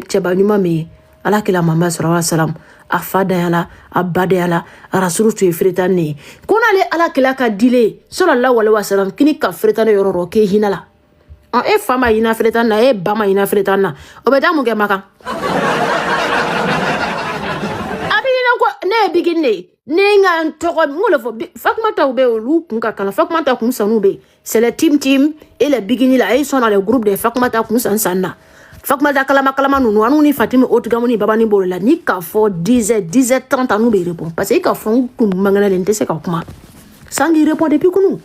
cheba nyuma me ala kila mama sallallahu alaihi wasallam afada yala abade yala rasulu tu fretan ne kona le ala kila ka dile sallallahu alaihi wasallam kini ka fretan yororo ke hinala e fama ina fretan na e bama ina fretan na obeda mu ke maka ne biginne ne nga ntoko ngolo fo Fatoumata ube olu kunka kala Fatoumata kun sanube c'est le team et les bigini là ils sont dans le groupe de Fatoumata kun sanna Fatoumata kalama nunu anu ni Fatima Otugamoni babani bolola ni ka fo 10h30 anu be répond parce que ka fo kun mangana lente se ka kuma sans qu'il répond depuis kunu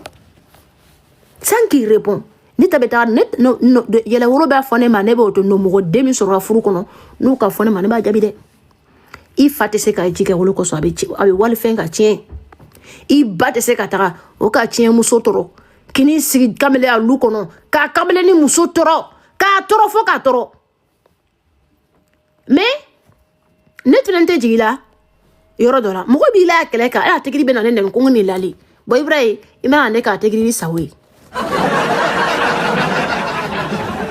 sans qu'il répond ni tabeta net no yele woro ba fone ma ne be oto no mo demi so rafuru kono no ka fone ma ne ba jabi de I fate se ka jike wolo ko so abi wali fenga tien I bate se ka taga o ka tien muso toro kini sigi kamele a lu kono ka kamele ni muso toro ka toro fo ka toro mais ne tunante jigila yoro dola mo ko bi la kele ka ala tegiri be na nen ko ngini lali bo ibrahim ima ne ka tegiri sawe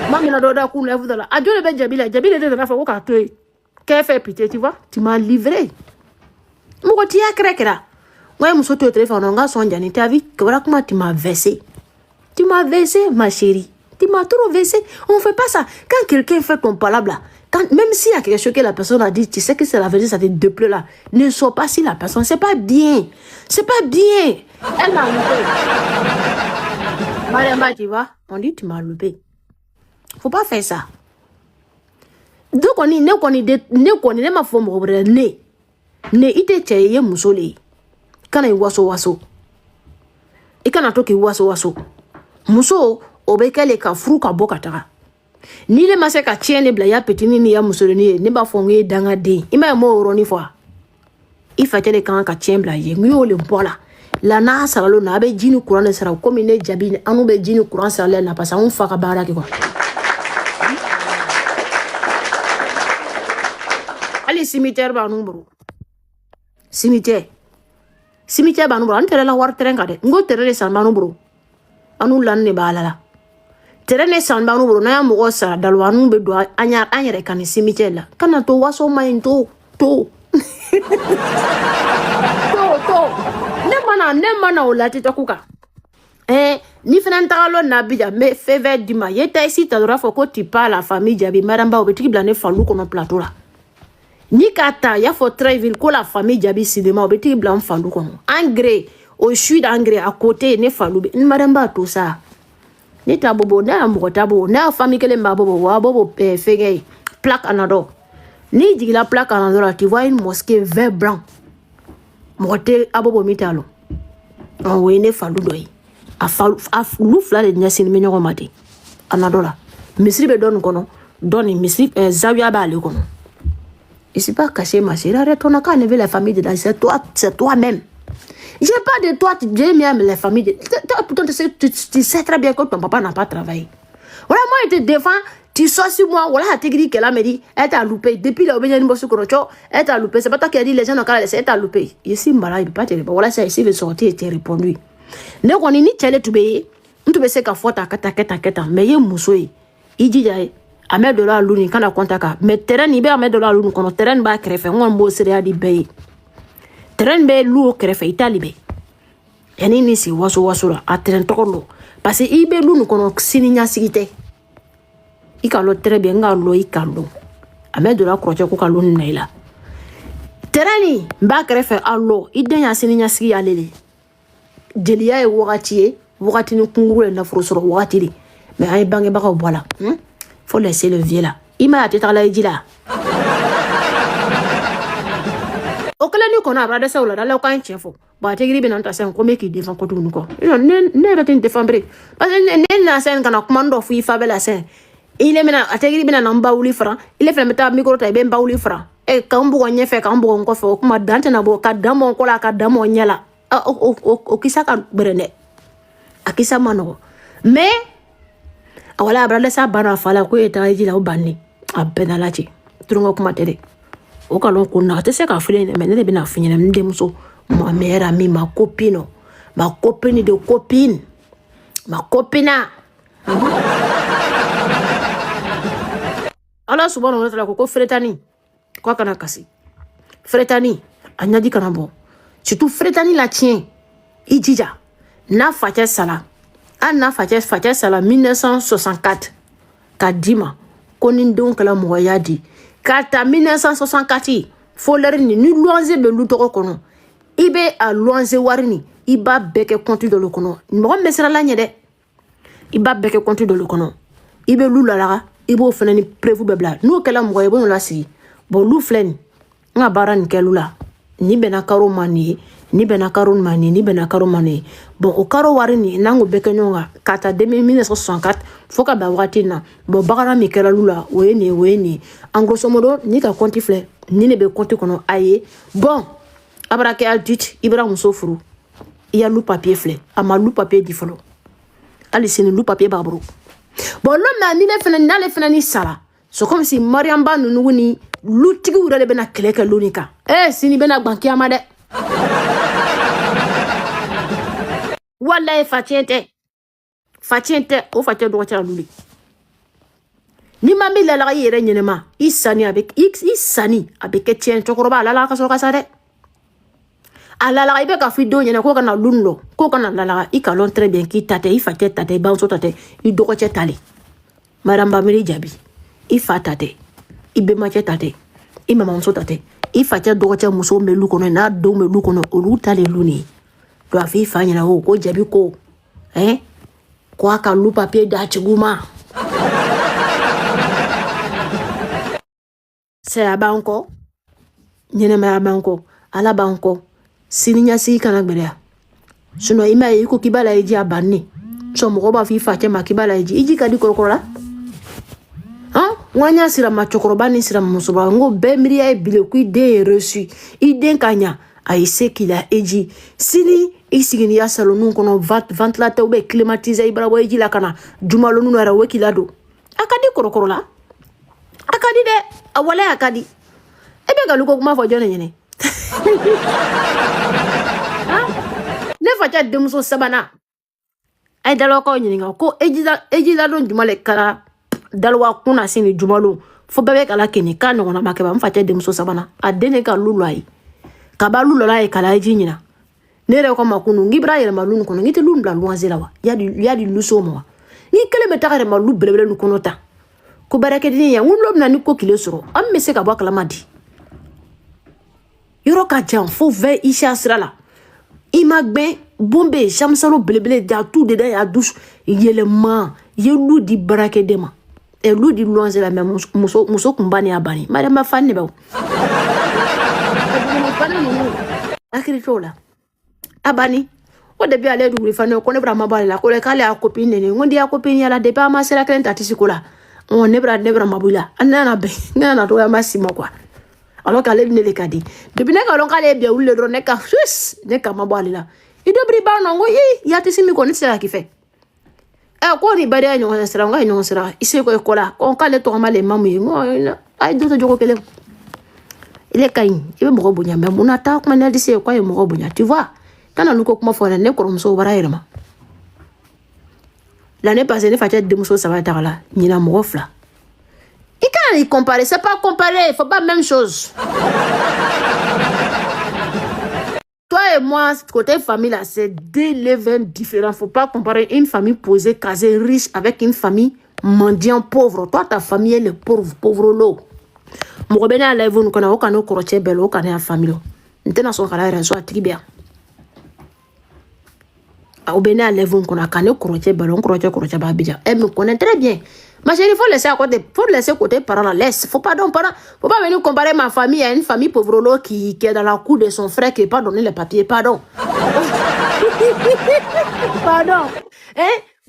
mamina doda ku levu dola adole be jabila de na fa ko ka toy qu'est fait pitié, tu vois? Tu m'as livré. Moi, tu as créé là. Moi, je me suis au téléphone, on a son Diane. Tu as vu voilà comment tu m'as versé. Tu m'as versé, ma chérie. Tu m'as trop versé. On ne fait pas ça. Quand quelqu'un fait ton palabre là, même s'il y a quelque chose que la personne a dit, tu sais que c'est la vérité, ça te déplaît là. Ne sois pas si la personne, c'est pas bien. C'est pas bien. Elle m'a loupé. Mariamba, tu vois? On dit, tu m'as loupé. Faut pas faire ça. Donc on est ne ma fo mo bre ne ite cheye musole kana waso e kana to ki waso muso obekele ka furu ka boka taka ni le mase ka tiene bla ya petini ni ya musole ni ne ba fo ngi danga de ima mo roni fo ifa tele kan ka tiene bla ye ngi ole bola la na salalo na be jini kuran sara ko mi ne jabi anu be jini kuran sara na pasa on fa ka bara ki ko Ali cimetière ba numbro cimetière ba numbro an tere la war tere ngade ngo tere le san ba numbro anu lan ne ba la tere ne san ba numbro na ya mo sa dalwanu be do anyare kan cimetière la kana to waso main to ne mana o lati to kuka ni fana tagalo na bija me feve dima yeta ici ta dora fo ko tu pas la famille jabi maramba o betiki blane falu kono plateau la ni kata ya fo Treville ko la famille jabi cinéma o betiki blan falu kono engrais au sud engrais à côté ne falu be maramba tout ça ni ta bobo na mo tabo na famille kele mba bobo wa bobo fege plaque anado ni digila plaque anado la tu vois une mosquée vert blanc moté abobo mitalo on wene falu doyi a lu fla de nyasini me nyogo mate anadola misri be don kono doni misri zawia ba le kono et c'est pas caché ma chérie arrête on a qu'à enlever la famille de là c'est toi même j'ai pas de toi tu dis même la famille de pourtant tu sais très bien que ton papa n'a pas travaillé voilà moi il te défend tu sors sur moi voilà tu dis qu'elle a me dit elle t'a loupé depuis le obédience ni bosu korocho elle t'a loupé c'est pas toi qui a dit les gens n'ont qu'à laisser elle t'a loupé ici mbala il peut pas te répondre voilà ça ici veut sortir et te répondre ne koni ni chele tube ntube se ka fota kata mais ye muso yi ijija ame dola luni kana kontaka mais terrain ni be ame dola luni kono terrain ba krefe ngon bo sere adi be terrain be lu krefe italibe yani ni si waso la a terrain tokolo parce que ibe luni kono sini nya sigite ikalo très bien ngalo ikalo ame dola kroche ko kaluni naila terrain ni ba krefe allo idenya sini nya sigi alele Delia e wakati ni kunguru na frosoro wakati mais ay bangi baka bola faut laisser le vieux là ima ateta la ejila okala ni kona brada sa ola la kan chefo ba te gribe nan ta sen ko meki defan ko tunu ko ne ba tin defambre parce que ne na sen kana commando fu fa bela sen ile mena ate gribe na namba uli fra ile fa meta micro ta be mba uli fra e kambu ko nyefe kambu ko fo kuma dante na bo ka damo ko la ka damo nyala o kisa ka berene akisa mano mais awala brada sa bana fala ko eta jila o banni abenalachi turungo kuma tere o kalon ko na te se ka fule ne men ne bina finyana mde muso ma meilleure amie ma copine de copine ma copina Allah subhanahu wa ta'ala ko fretani ko kana kasi fretani anyadi kana bo surtout fretani la tien ijija na fatia sala na fatia sala 1964 ka dima ko ni don kala mo yadi kata 1964 folere ni luanze be lutoko kono ibe a luanze warini iba beke compte de le kono mo mesra la nyede iba beke compte de le kono ibe lulala ibo fenani prévu bebla no kala mo yebo no la si bo lu flen nga baran kelula ni bena karo mani ni bena karo mani ni bena karo mani bon o karo warini nango beke nyonga kata 1964 foka ba watina bon bagara mi kala lula weni en grosso modo ni ka compte fle ni ne be compte kono aye bon abrake aldit ibrahim sofuru iya lu papier fle ama lu papier di folo ali sini lu papier babro bon l'homme ni le fenani sala so comme si Mariam ba nunu ni lu tigi wura le bena keleke lunika sini bena banki amade wallahi fatiente o fatie do cha luli ni mami la la yere nyema isani avec tien chokoroba la ka so ka sade ala la ibe ka fido nyena ko kana lundo ko kana la i ka lon très bien ki tate i fatie tate ba so tate i do ko che tali maramba miri jabi i fa tate i be ma che tate i mama so tate i fatie do ko che muso melu kono na do melu kono o lu tali luni do afi fa nyena ko jabi ko ko aka lu papier da chiguma c'est à banco nyene ma banco ala banco sininya si kana gbere suno ima yi ko kibala eji abanni so mo ba fi fa che ma kibala eji kadi korokora wanya sira ma chokoroba ni sira musoba ngo be miriya e bile ku de reçu iden kanya aise kila eji sini isigini ya salonu kono ventilateur be climatiser ibra bo eji la kana jumalo nu ara wekila do akadi korokoro la akadi de awale akadi ebe galuko kuma fo jone nyene ne facha demso sabana ay dalo ko nyini ko eji la don jumale kala dalwa kuna sini jumalo fo bebe kala kini kanu na makeba mfacha demso sabana adene ka lulai kabalu lola e kala eji nyina nere ko makunu ngibra yele malunu kono ngite lu mbla luanzela wa yadi luso mo ni kele metagare malu belebele nu kono ta ko barake ni ya wunlo na ni ko kile soro am mese ka bakala madi yoro ka jam fo ve isha srala imagbe bombe jamsalo belebele da tout de ya douche yele ma yelu di barake dema e lu di luanzela me muso kumbani abani mare ma fanne ba akiritola abani o de bi ale du fane ko ne bra mabale la ko le kale a copine ne ngondi a copine ya la de ba ma sera klen tatisikola on ne bra mabula anana be ngana to ya masimo kwa alors kale ne le kadi de bi ne ka lon kale bi ulle ro ne ka sus ne ka mabale la ido bri ba no ngo ya tisimi ko ne sera ki fe ko ni bari anyo sera ngo anyo sera ise ko ekola ko kale to male mamu ngo ay do to jogo kele ile kain ibe mo bonya me munata ko manel dise ko ay mo bonya tu vois kana luko kuma fona ne ko mso bara irma l'année passée ne fatia de muso ça va être là nyina mo fla et quand il compare c'est pas comparer faut pas même chose toi et moi côté famille là c'est deux levels différents faut pas comparer une famille posée casée riche avec une famille mendiant pauvre toi ta famille elle est pauvre lo mo bena la evonu kana o kana okoroche belo o kana ya famille ntena so kala rezo atribia au bena la evonu kana kana okoroche belo okoroche ba bija elle me connaît très bien ma chérie faut laisser côté parents laisse faut pas venir comparer ma famille à une famille pauvre lo qui est dans la cour de son frère qui est pas donné les papiers pardon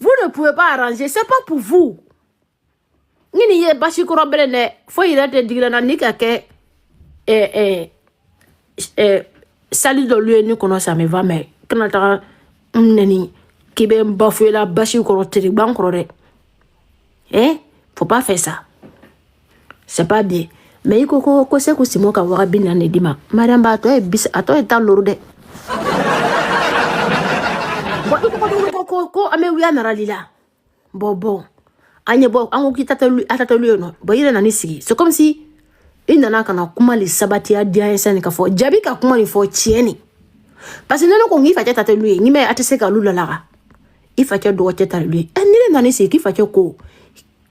vous ne pouvez pas arranger c'est pas pour vous ngini ye bashi ko robele ne fo yirate digla na nika ke sali do lui ni kono ça me va mais kana ta neni kibe mbafou la bashi ko rotiri bankro de faut pas faire ça c'est pas bien mais ko se ko simo ka wa bin na dima madame ba to e bis ato e ta loro de ko ame wi na ralila bobo Anyebo, ango kitatalu, atatalu no. Boyire na nisigi. C'est comme si, il nana kana kuma li sabati ya dia esen ka fo. Jabi ka kuma li fo tieni. Parce que non ko ngi fa tata lui, ngi me atese ka lula laga. Il fa tata do tata lui. Nile na nisigi ki fa tata ko.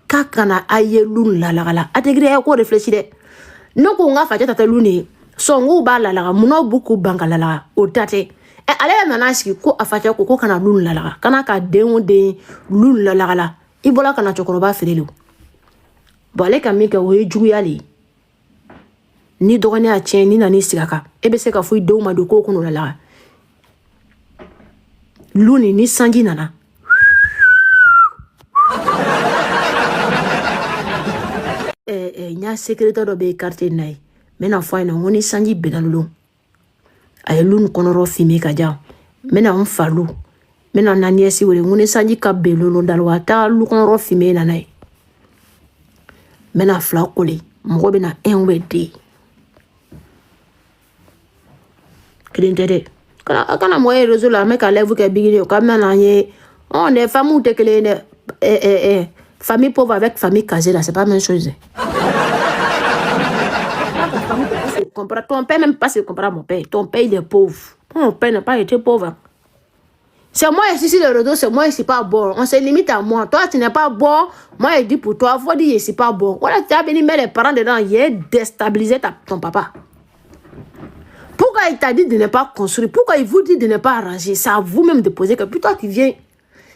Kakana aye lun la laga. Ategre ko réfléchir de. Non ko nga fa tata luni. So ngu ba la laga, muno buku banga la laga. O tate. Ale nana siki ko afatia ko kana lun la laga. Kana ka denwo de lun la laga la. Ibola kana chokoroba ferelo. Bo ale ka mi ka wo juguya li. Ni dogone a tien ni nani sigaka. Ebe se ka fui do ma do ko kuno la laga. Luni ni sangi nana. Nya secrétaire be quartier nai. Mena fo ina ngoni sangi bedanulo. Ay lun konoro fimi ka ja. Mena on falu. Mena nani esi wore ngoni sangi ka belolo dalwa ta lu konoro fimi na nai. Mena fla kole. Mo be na enwede. Kedentede. Kana mo réseau la mec à lève que bigile comme na ye. On est famille de que famille pauvre avec famille casée là, c'est pas la même chose. Ton père même pas se comparer à mon père. Ton père il est pauvre. Mon père n'a pas été pauvre. C'est moi ici le réseau, c'est moi ici pas bon. On se limite à moi. Toi tu n'es pas bon. Moi je dis pour toi, faut dire c'est pas bon. Voilà, tu as venu mettre les parents dedans, il est déstabilisé ton papa. Pourquoi il t'a dit de ne pas construire? Pourquoi il vous dit de ne pas arranger? C'est à vous-même de poser que puis toi tu viens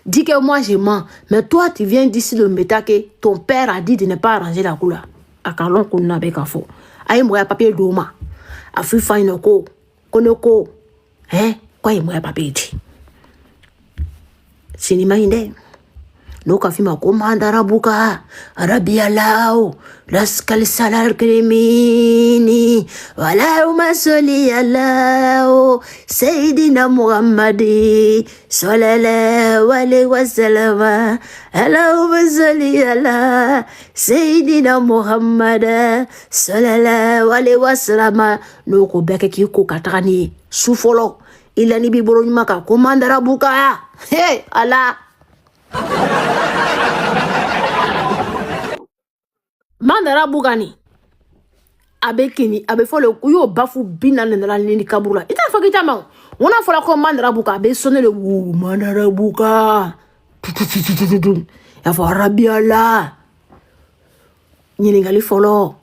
dire que moi je mens. Mais toi tu viens d'ici le méta que ton père a dit de ne pas arranger la couleur. A kalon qu'on n'a pas faux. Aïe moi papier d'oma. A fui faino ko. Konoko. Hein? Quoi il moi papier dit? Sinima inde. No kafima komanda rabuka arabia lao laskal salar kremini wala umasoli alao sayyidina muhammadi sallallahu alaihi wasallam ala umasoli ala sayyidina muhammad sallallahu alaihi wasallam no ko beke ki ko katani sufolo ilani bi boro nyuma ka komanda rabuka hey ala Mandara Bougani Abekini, Abefolo, Uyo Bafu Bina Nindi Kabula. It's a fucking man. One of our Mandara Buka, be sonne le Woo Mandara Buka. For Rabiala Nilingali follow.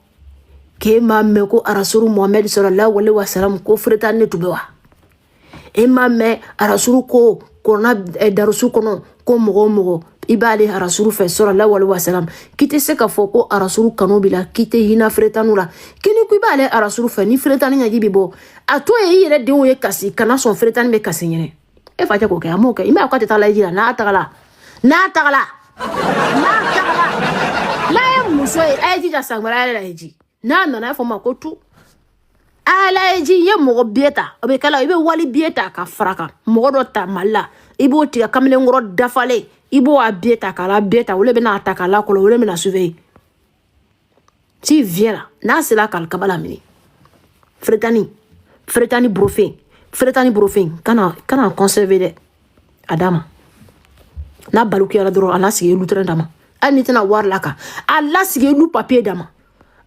Kema Meko Arasuru Mohamed Sallallahu Alaihi Wasallam ko fretane tubewa. Ema me Arasuru ko kona darusu kono ko mogo ibali arasuru fe sallallahu alaihi wasallam kite se ka foko arasuru kanobila kite hina fretanula kini ku ibali arasuru fe ni fretani nya gibibo ato e yire de wo kasi kana son fretani be kasi nyene e fa ko ke amoke ima ko tata la jira na tagala la ya muso e aji ja sangara la eji na fo makotu ala eji ye mogo bieta obe kala ibe wali bieta ka fraka mogo do ta malla ibo ti kamle ngoro dafale ibo a bieta kala bieta wole bena ataka la ko wole mena surveiller si viens là na c'est là kal kabala mini fretani brofin kana conserver de adama na baluki ala doro ala sigi lu dama ani tena war laka ala sigi lu papier dama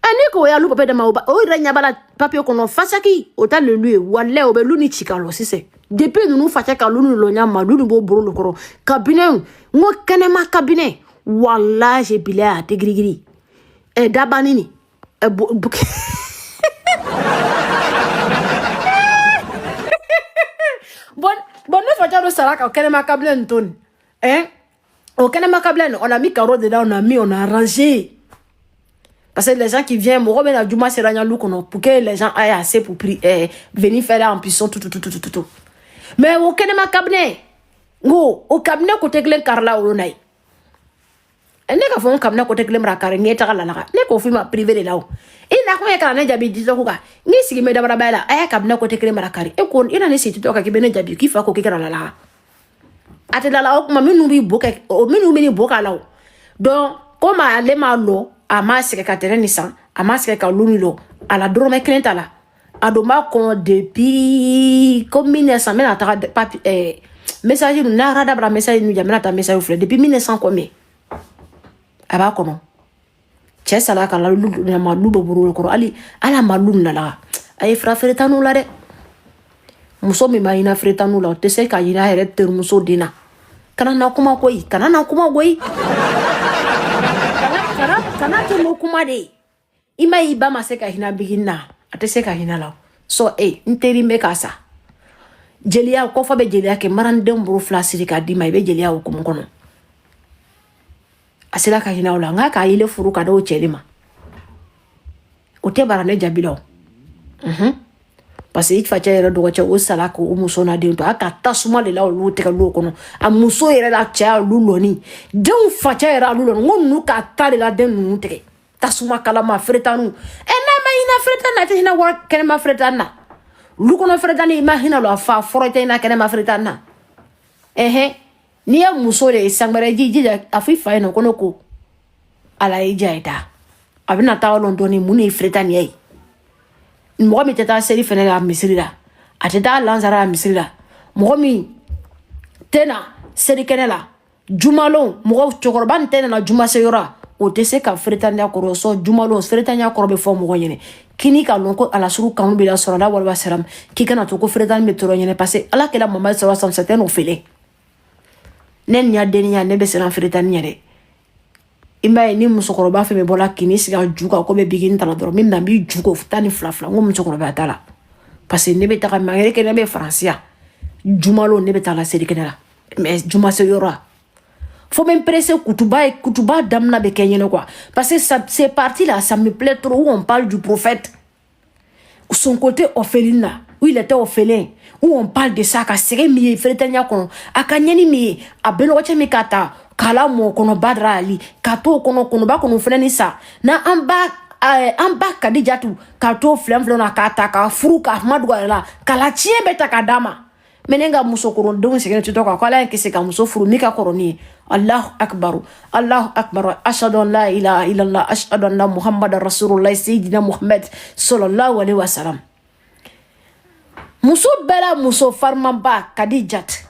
ani ko ya lu papier dama o renya bala papier kono fasaki o ta le lui wale o be lu ni chikalo sise depuis nous faisons que nous nous l'avons nous nous brûlons le corps cabinet moi kenema cabinet wallah j'ai bilé à te gris et d'abanini bon nous faisons le salaire au kenema cabinet ton hein au kenema cabinet on a mis carreau dedans on a arrangé parce que les gens qui viennent moi ben du mois c'est rien nous pour que les gens aient assez pour venir faire là en puissance tout mais au kenema cabinet ngo au cabinet côté glen karla olonai ene ka fon cabinet côté glen rakare ngeta kala la ne ko fima privé de lawo ina ko yakala ne jabi dizo ko ka ni sigi me dabara bala aya cabinet côté glen rakare e ko ina ne siti to ka kibene jabi ki fa ko kikara la ate la o ma minu bi boka o minu mini boka lawo donc comme ale ma lo ama sike ka tereni san ama sike ka lunilo ala drome klenta la adoma kon depuis comme 1900 mais ta message nous na rada bra message nous jamena ta message depuis 1900 combien aba kono cɛ sala ka malu bɛ buru kɔrɔ ali ala malu nala ay fra fretanu la de muso min ma ina fretanu la o tɛ se ka ina yɛrɛ terimuso dina kana na kuma koyi kana to mo kuma de ima i ba ma se ka hina bigina a tɛ se ka hina la so n teri me ka sa jeliya ko fa be jeliya ke maranden buru fila siri ka di ma i be jeliya o kuma kono asila ka hina la nga ka yile furu ka do cɛli ma o tɛ bara ne jabila parce que i facɛ yɛrɛ dɔgɔcɛ o sala ko o muso na den to a ka tasuma de la olu tɛgɛ lu kɔnɔ a muso yɛrɛ la cɛ olu lɔni denw facɛ yɛrɛ olu lɔni ko ninnu ka ta de la den ninnu tigɛ tasuma kalama feretanu n'a ma hina feretan na tɛ hina wari kɛnɛma feretan na olu kɔnɔ feretan i ma hina lɔ a fa fɔrɔ tɛ hina kɛnɛma feretan na n'i ye muso de ye sangɛrɛ jija a fɔ i fa ye nɔ ko ne ko ala ye ja ye ta a bɛna taa lɔn dɔɔni mun de ye feretan nin ye mɔgɔ min tɛ taa seli fɛnɛ la misiri la a tɛ taa lansara la misiri la mɔgɔ min tɛ na seli kɛnɛ la jumalon mɔgɔ cɛkɔrɔba nin tɛ na juma seyɔrɔ o tɛ se ka feretanya kɔrɔ sɔn jumalon feretanya kɔrɔ bɛ fɔ mɔgɔ ɲɛnɛ kini ka lɔn ko alasuru kanu bɛ la sɔrɔ la waliba siram k'i kana to ko feretani bɛ tɔrɔ ɲɛnɛ parce que ala kɛla mamadu sɔrɔ sɔn sɛ tɛ n'o fele ne ni ya deniya ne bɛ siran feretani ɲɛ dɛ i m'a ye ni musokɔrɔba fɛn bɛ bɔla kini sigi a ju kan ko bɛ bigini ta la dɔrɔn min na n b'i ju ko tan ni fila n ko musokɔrɔba ta la parce que ne bɛ taga mangere kɛ ne bɛ faransiya jumalo ne bɛ taa la seli kɛnɛ la mais juma seyɔrɔ faut me presser kutuba damna bɛ kɛ ɲɛnɛ quoi parce que c'est parti là ça me plaît trop où on parle du prophète son côté orpheline là où il était orphelin où on parle de ça ka sɛgɛ min ye feretanya kɔnɔ a ka ɲɛni min ye a bɛnɔgɔcɛ min ka ta kala mɔ kɔnɔ badara ali ka to kɔnɔ kɔnɔba kɔnɔ fɛnɛ ni sa na an ba kadijatu ka to filɛ na ka ta ka furu ka madu la kala tiɲɛ bɛ ta ka d'a ma mais ne ka musokɔrɔdenw sɛgɛn tutɔ kan ko ala ye kisi ka muso furu min ka kɔrɔ ni ye allahu akbar ashhadu an la ilaha illallah ashhadu anna muhammadan rasulullah sayyidina muhammad sallallahu alaihi wasallam muso bɛɛ la muso farimaba kadijat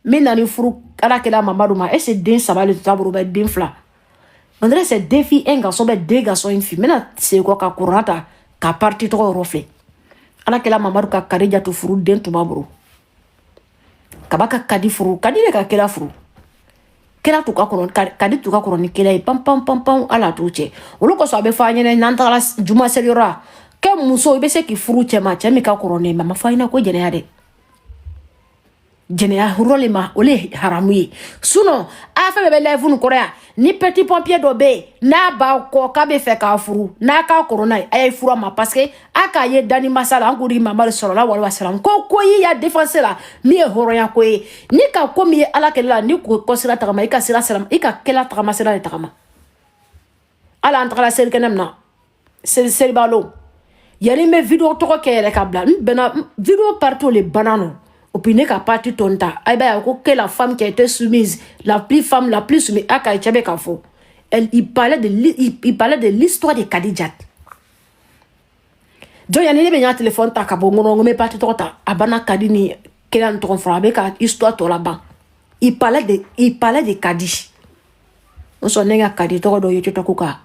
min nani furu ala kɛla mamadu ma est-ce den saba le taburu bɛ den fila on dirait c'est deux filles un garçon bɛ deux garçons une fille mena se ko ka kurana ta ka parti tɔgɔ yɔrɔ filɛ ala kɛla mamadu ka kadija to furu den tuma buru kaba ka kadi furu kadi de ka kɛla furu kɛla tu ka kɔrɔ kadi tu ka kɔrɔ ni kɛla ye pam ala t'u cɛ olu kɔsɔn a bɛ fɔ an ɲɛna n'an tagala juma seliyɔrɔ kɛ muso i bɛ se k'i furu cɛ ma cɛ min ka kɔrɔ ne ma ma fɔ a ɲɛna ko jɛnɛya dɛ jɛnɛya hurɔle ma o le haramu ye sinon a fɛn bɛɛ bɛ live nin kɔrɔ yan ni petit pompier dɔ bɛ yen n'a b'a kɔ k'a bɛ fɛ k'a furu n'a ka kɔrɔ n'a ye a ye furu a ma parce que a k'a ye dani masa la an k'o di mamadu sɔrɔla waliba siran ko y'i ya défense la min ye hɔrɔnya ko ye ni ka ko min ye ala kɛlɛ la ni kɔ sira tagama i ka sira siran i ka kɛla tagama sira de tagama ala an tagala seli kɛnɛ min na seliba lon yanni n bɛ video tɔgɔ kɛ yɛrɛ ka bila n bɛnna video partout le banna nɔ et puis ne ka parti tonta ay ba ko que la femme qui a été soumise la plus soumise à Kaïtchabe Kafo il parlait de l'histoire de Kadijat donc il y a ne be téléphone ta ka bongo me parti tota abana kadini kelan to fra be ka histoire to là-bas il parlait de Kadi on so nenga Kadi to do yoto to kuka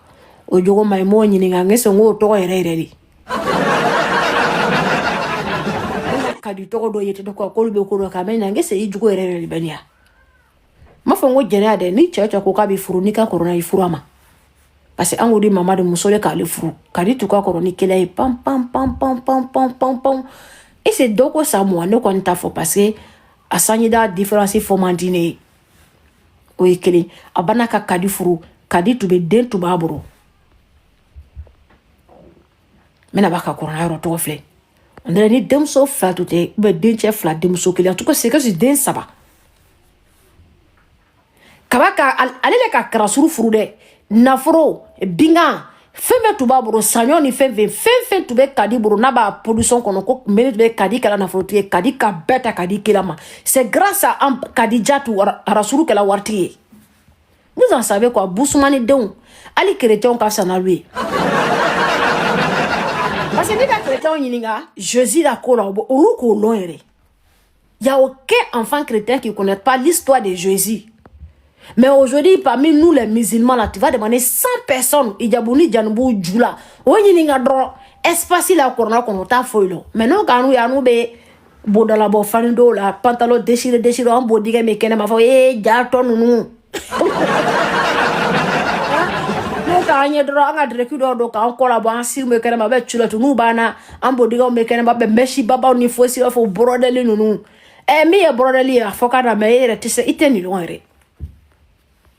o jogo mai mo nyini nga ngese ngo to yere kadi tɔgɔ dɔ yete ko k'olu bɛ ko dɔ kan mɛ nange se i jugu yɛrɛ de bɛ nin ya ma fɔ n ko jɛnɛya dɛ ni cɛ ko k'a bɛ furu ni ka kɔrɔ n'a ye furu a ma parce que an k'o di mama de muso de k'ale furu kadi tu ka kɔrɔ ni kɛlɛ ye pam et c'est dɔ ko sa mɔ ne kɔni t'a fɔ parce que a sanjida différence fɔ man di ne ye o ye kelen a bana ka kadi furu kadi tu bɛ den tu b'a bolo n bɛna b'a ka kɔrɔna yɔrɔ tɔgɔ filɛ on dirait ni denmuso fila tu tɛ ou bien den cɛ fila denmuso kelen en tout cas c'est que den saba kaba ka ale le ka karasuru furu dɛ nafolo bingan fɛn bɛɛ tun b'a bolo saɲɔ ni fɛn tun bɛ kadi bolo n'a b'a production kɔnɔ ko mairie tun bɛ kadi kɛla nafolotigi ye kadi ka bɛɛ ta kadi kelen ma c'est grâce à Kadija tu arasuru kɛla waritigi ye vous en savez quoi busumani denw hali chrétien ka fisa n'alu ye parce que ni ka chrétien ɲininka Jésus la ko la olu k'o lɔn yɛrɛ. Y a aucun enfant chrétien qui ne connaît pas l'histoire de Jésus. Mais aujourd'hui, parmi nous les musulmans, là, tu vas demander 100 personnes. Ijabouni, Janubou, Djoula. Oye, ni nga dro. Espace la corona qu'on t'a foilo. Mais non, quand nous y a nous be. Bodala bo fanido la pantalon déchiré en bodiga mais kene ma fo jaton nous. No ka anye dro nga direct do ka on collabo en sir me kene ma be chula tu nu bana en bodiga me kene ma be meshi baba ni fo si fo brodeli nous. Mi e brodeli a fo kana me ere tise iteni lo ere.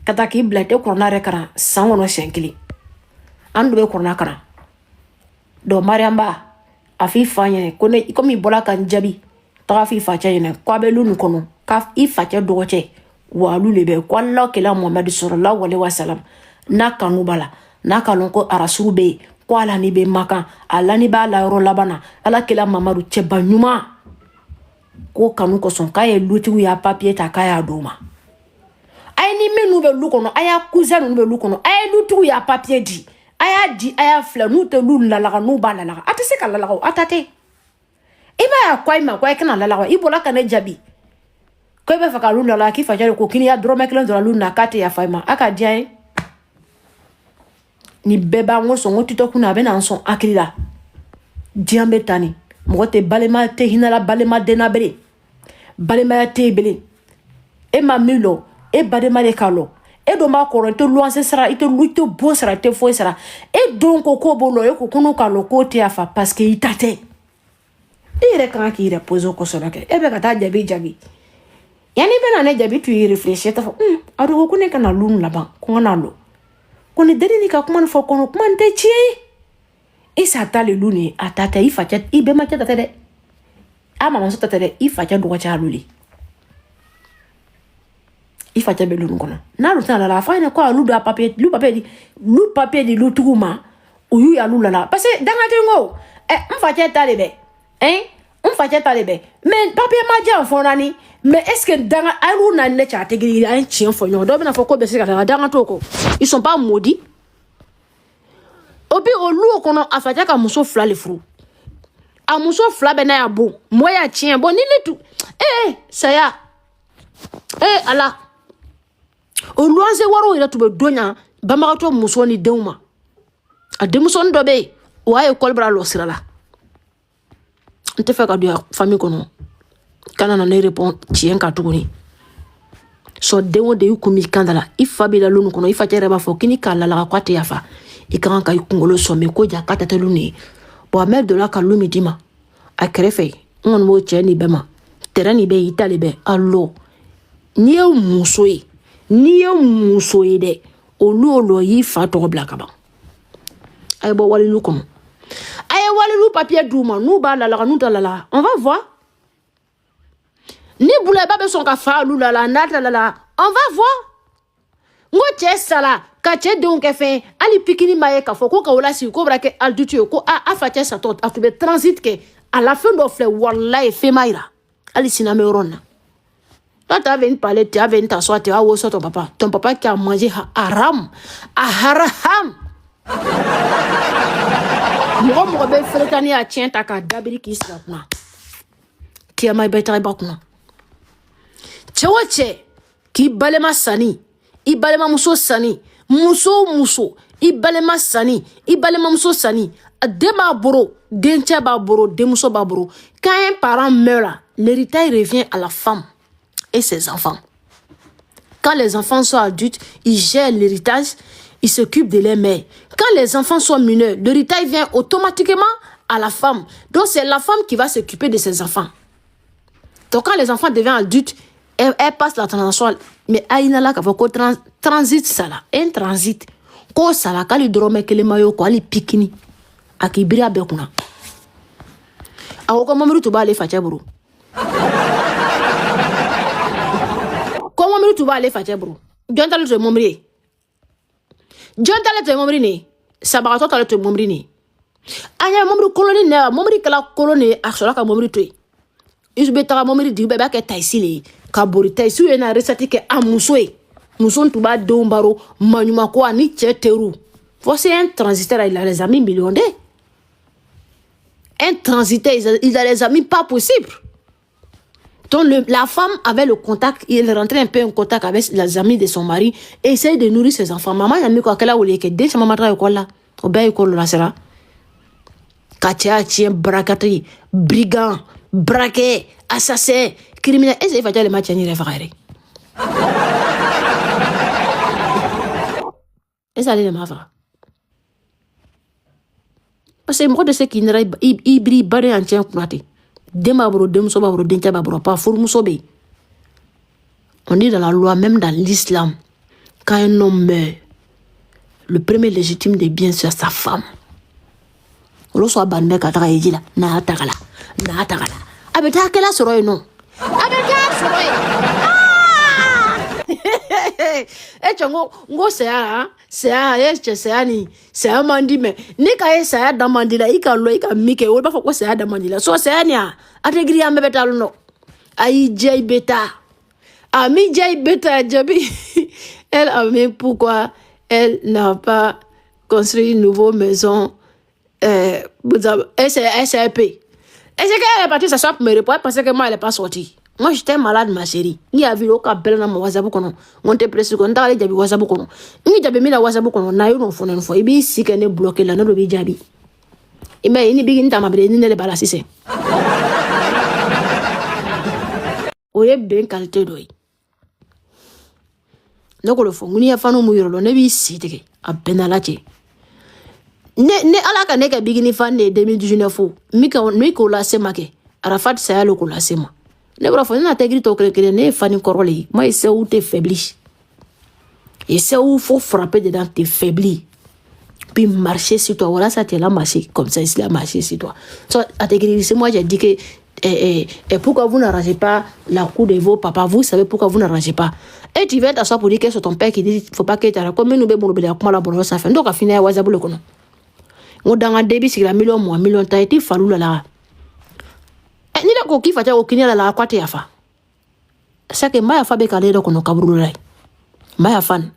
Kata ki blete corona rekara sango no shenkili. Andu be corona kana. Do mariamba afi fanye kone ikomi bola kan jabi. Tafi facha yene kwa be lunu kono ka ifacha doche walu lebe kwa la kila Muhammad sallallahu alaihi wasallam na kanubala na kalonko arasuru be kwa la ni be maka ala ni ba la ro labana ala kila Muhammadu cheba nyuma ko kanu ko son kaye luti ya papier ta kaya doma ay ni menu be lu kono aya cousin nu be lu kono ay luti ya papier di aya fla nu te lu la la nu ba la la atese kala la atate iba ya kwa kana lalawa ibola kana jabi ko be faka luna la ki faja ko kini ya drome kelen do la luna kate ya faima aka dia ni beba ngo so ngoti to kuna be na son akila diambe tani mote balema te hinala balema denabere balema te bele e mamilo e badema le kalo e do ma koronto luanse sara ite luito bo sara te fo sara e donc ko bolo e ko kuno kalo ko te afa parce que itate ire kan ki repose ko so ke ebe kata jabi yani be na ne jabi tu réfléchir ta ado ko ne kana lun laban ko na lo ko ne deni ka kuma fo ko kuma nte chi isa ta le luni atata ifa chat ibe ma chat de ama ma so tata de ifa chat do cha luli ifa chat be lun ko na lu tana la fa ne ko lu da papier di lu tuguma uyu ya lu la parce que danga tengo mfa chat ta le be on fa talebe mais papier ma dia fonani mais est-ce que dans alu na ne cha tegiri un chien fonyo do bena foko be se ka danga toko ils sont pas maudits obi olu kono afaja ka muso fla le fru a muso fla be na ya bo moya chien bon ni le tout ça ya ala olu anse waro ira tube donya bamato muso ni deuma a demuso ndo be wa e kolbra lo sirala nte fa ka do famille kono kana na ne répond tien ka tuguni so dewo de yukumi kandala ifa bila lunu kono ifa tere ba fo kini kala la kwate yafa ikan ka yukungolo so me ko ja kata teluni bo amel de la kalumi dima a krefe ngon mo cheni bema terani be itali be allo ni e muso yi de olu yi fa to blaka ba ay bo wali lu kono le papier douma nous ba la nous la on va voir ni boule ba be son ka fa lu la nata la on va voir ngo che sala ka che donc fait ali pikini maye ka fo ko ka wala si ko brake al dutu ko a fa che sa tot a tube transit ke à la fin d'offre wallahi fait maïra ali siname ronna là tu avais parler tu avais t'asseoir tu as wo ton papa qui a mangé haram Mo be frekani a tien ta ka dabiri ki slapna ki amay betay bakuna chewache ki balema sani I balema muso sani muso I balema sani I balema muso sani dema boro denche ba boro demuso ba boro quand un parent meurt l'héritage revient à la femme et ses enfants. Quand les enfants sont adultes, ils gèrent l'héritage, ils s'occupent de leur mère. Quand les enfants sont mineurs, l'héritage vient automatiquement à la femme. Donc c'est la femme qui va s'occuper de ses enfants. Donc quand les enfants deviennent adultes, elle passe la transition. Mais aïna la kafoko transit ça là, un transit. Ko ça là kali drome kele mayo ko ali pikini. Akibiri abekuna. Awoko mamuru to ba le fache bro. Ko mamuru to ba le fache bro. Jontale to momri. Jontale to momri ni. Sabarato tale to momri ni. Anya momru koloni ne, momri kala koloni aksola ka momri to. Isbe tara momri di beba ke taisili ka bori taisu ena resati ke amuswe. Muson tuba dombaro manyuma ko ani cheteru. C'est un transitaire, il a les amis millionnaires. Un transitaire, il a les amis pas possible. Donc la femme avait le contact, il rentrait un peu en contact avec les amis de son mari et essayait de nourrir ses enfants. Maman, il y a mis quoi qu'elle a oublié que dès que maman travaille quoi là, au bain école là, c'est là. Katia, tien, bracatri, brigand, braquet, assassin, criminel. Et c'est fait le match à n'y référer. Et ça allait le mafra. Parce que moi de ce qui n'aurait il brille barré en tien knati. Demabro, demsobabro, dentababro, pas fourmusobe. On dit dans la loi, même dans l'islam, quand un homme meurt, le premier légitime des biens c'est sa femme. On soit banné qu'à travailler là, n'a tagala, n'a tagala. Abeta quelle a soroy non? Abeta soroy. Eh chongo ngo sea yes sea ni sea mandi me ni ka sea da mandila ika lo ika mike wo ba foko sea da mandila so sea ni a ategri am beta no ai jay beta ami jay beta jabi elle a mis pourquoi elle n'a pas construit une nouvelle maison SAP. Et c'est qu'elle est partie s'asseoir pour me répondre parce que moi elle est pas sortie. Moi j'étais malade ma chérie. Ni a vu au cas belle na mo WhatsApp kono. On te presse ko ndale jabi WhatsApp kono. Ni jabi mi na WhatsApp kono na yo no phone no fo ibi si que ne bloquer la no do bi jabi. E me ni bigi nta ma be ni ne le bala sise. Oye ben qualité doy. Noko le fo nguni ya fanu mu yoro lo ne bi si teke a penalache. Ne ala ka ne ka bigini fan ne 2019 mi ko la sema ke Arafat saya lo ko la sema ne bra fo na tegri to kre ne fani korole moi c'est où t'es faibli et c'est où faut frapper dedans t'es faibli puis marcher sur toi voilà ça t'es là marcher comme ça il a marché sur toi so à tegri c'est moi j'ai dit que et pourquoi vous n'arrangez pas la cour de vos papas vous savez pourquoi vous n'arrangez pas et tu viens t'asseoir pour dire que c'est ton père qui dit faut pas que tu racontes mais nous be bon be comment la bonne ça fait donc à finir WhatsApp le kono ngo danga debi sigla million ta eti falula la ni la ko ki fata o kinyala la kwate yafa sake maya fa be kale do kono kaburu lai maya fan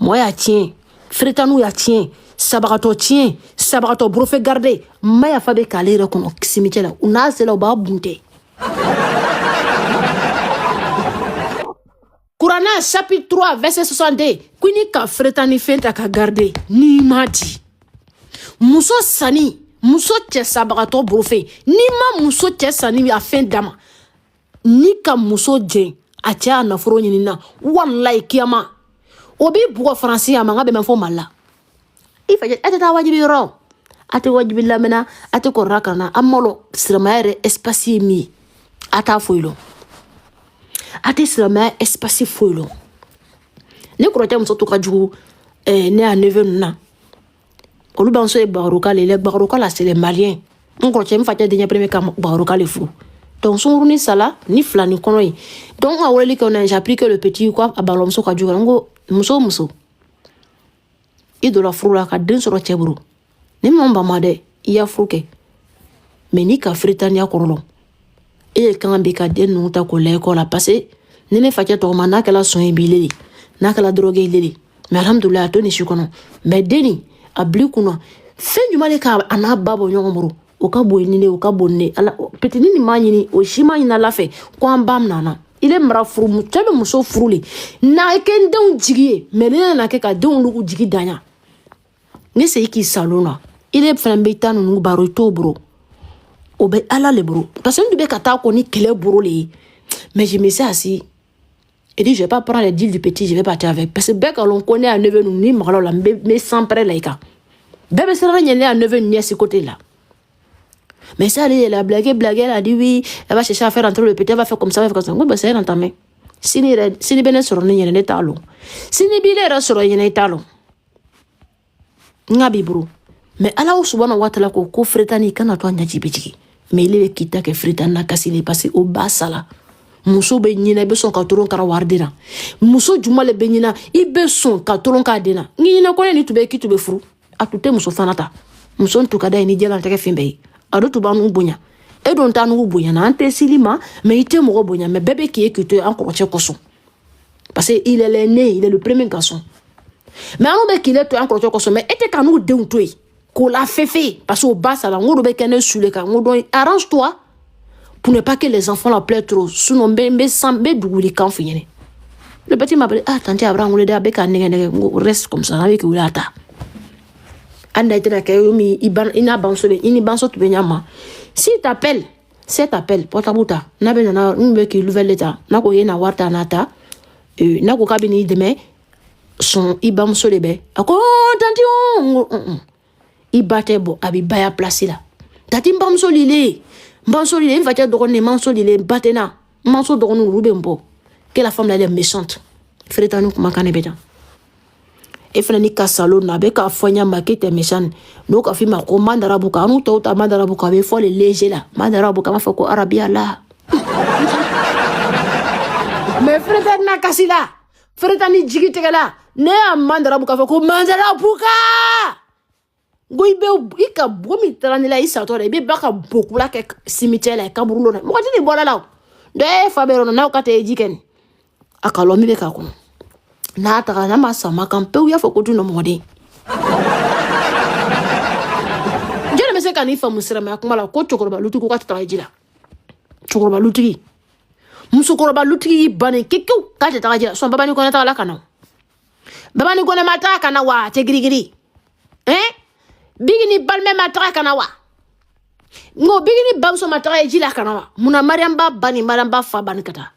moya tien fritanu ya tien sabarato brofe garder maya fa be kale do kono cimetière una sela ba bunte Courana chapitre 3 verset 62 kuni ka fritani fenta ka garder ni mati muso sani muso cɛ sabagatɔ brofe ni ma muso cɛ sani a fɛn dama ni ka muso jɛn a cɛ a nafolo ɲinina wallahi kiyama o bi bugɔ faransi a manga bɛ mɛn fɔ mali la i fɛ tɛ taa wajibi yɔrɔ a tɛ wajibi lamɛnna a tɛ kɔrɔra kana a malo silamɛya yɛrɛ espace ye min ye a t'a foyi lɔn a tɛ silamɛya espace foyi lɔn ne kɔrɔkɛ muso to ka jugu ne a neveu ninnu na olu b'an so ye Baroka le Baroka la c'est les Maliens on croit que me fatia dernier premier kam Baroka le fou donc son runi sala ni flani kono yi donc a wole qu'on a j'ai appris que le petit quoi a balom so ka juga ngo muso i do la furu la ka den soro cheburu ni mon ba made iya fruke mais ni ka fritania korolo e kan be ka den nu ta ko le ko la passer ni ne fatia to mana kala son e bileli na kala drogue leli mais alhamdoulilah to ni shikono mais deni abli kuno fen jumale ka ana babo nyongomuru o ka boyini o ka bonne ala petini ni manyini o shima ina lafe ko ambam nana ile mra furu mu tebe muso furuli na ken don jigiye mele na ke ka don lugu jigi danya ne se ki salona ile flambe tanu nu baro to bro o be ala le bro parce que be kata ko ni kele bro le mais je me sais assis et dit je vais pas prendre les deals du petit je vais partir avec parce que bec on connaît à 9 nous ni marlo la mais sans près laika bébé sera rien à 9 ni à ce côté là mais ça elle a blagué elle a dit oui elle va chercher à faire entrer le petit elle va faire comme ça oui bah c'est entamé si ni bene sur ni ne talo si ni bile sur ni talo ngabi bro mais ala subhanahu wa ta'ala ko fretani kana to nya jibiji mais il est kita que fretana kasi les passer au bas sala muso be nyina be son ka toron kara wardina muso juma le be nyina i be son ka toron ka dina nyina ko ni tube ki tube furu atute muso fanata muso ntuka dai ni jela ntake fimbe ado tuba nu bunya e don ta nu bunya na ante silima mais ite mo bunya mais bébé qui est que encore che koso parce que il est l'aîné il est le premier garçon mais on be qu'il est encore che koso mais ete kanu de untoi ko la fefe parce que au bas ça la ngodo be kene sule ka ngodo arrange toi pour ne pas que les enfants la pleurent trop. Sinon, le petit m'a appelé, ah, tante Abraham, reste comme ça, avec Oulata. Anda été là, il s'il t'appelle, cet appel, portabuta, n'a pas de nouvelle l'état, n'a pas de warta nata, n'a pas de demain, son ibam solebe. Ako, tante, il battait bon, abi baya placé là. Tati mbam solile, il va te donner mansolile, batena, manso donne rubembo. Que la femme là est méchante. Frère nous comment canne bédan. Et frère ni kasalo na be ka fonya makete méchant. Donc a fi ma ko mandara buka nous to ta mandara buka be fo le léger là. Mandara buka ma fako arabia là. Mais frère na kasila. Frère ni jigite là. Ne mandara buka fako mandara buka. Goy be ika bomi trani la isa to be baka beaucoup la ke cimetière la kaburulo na. Mo ti ni bola la. De fabero na ka te jiken. Akalomi be ka kono na ta na masama kan pe ya fokotu no mode jere me se kan ifa musira me akuma la ko chokoroba lutu ko ka ta jila chokoroba lutu musu koroba lutu bane kikku ka ta jila so baba ni ko na ta la kana baba ni ko na mata kana wa te girigiri bigini balme mata kana wa ngo bigini bamso mata jila kana wa muna mariamba bani maramba fa bani kata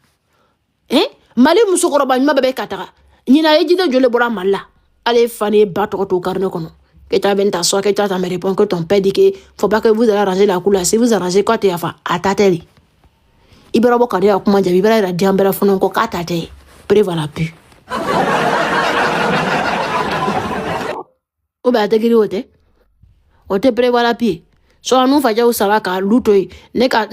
mali musokoroba nyuma bebe kataka nyina ejide jole bora malla allez fani bato to carnet kono que tu as ta soeur que tu as me répondre que ton père dit que faut pas que vous allez arranger la couleur si vous arrangez quoi tu fa atateli ibera bokade ya kuma jabi ibera diambera fonon ko katate prévoit pu o ba te giri ote prévoit la pi so anu faja usala ka lutoi ne ka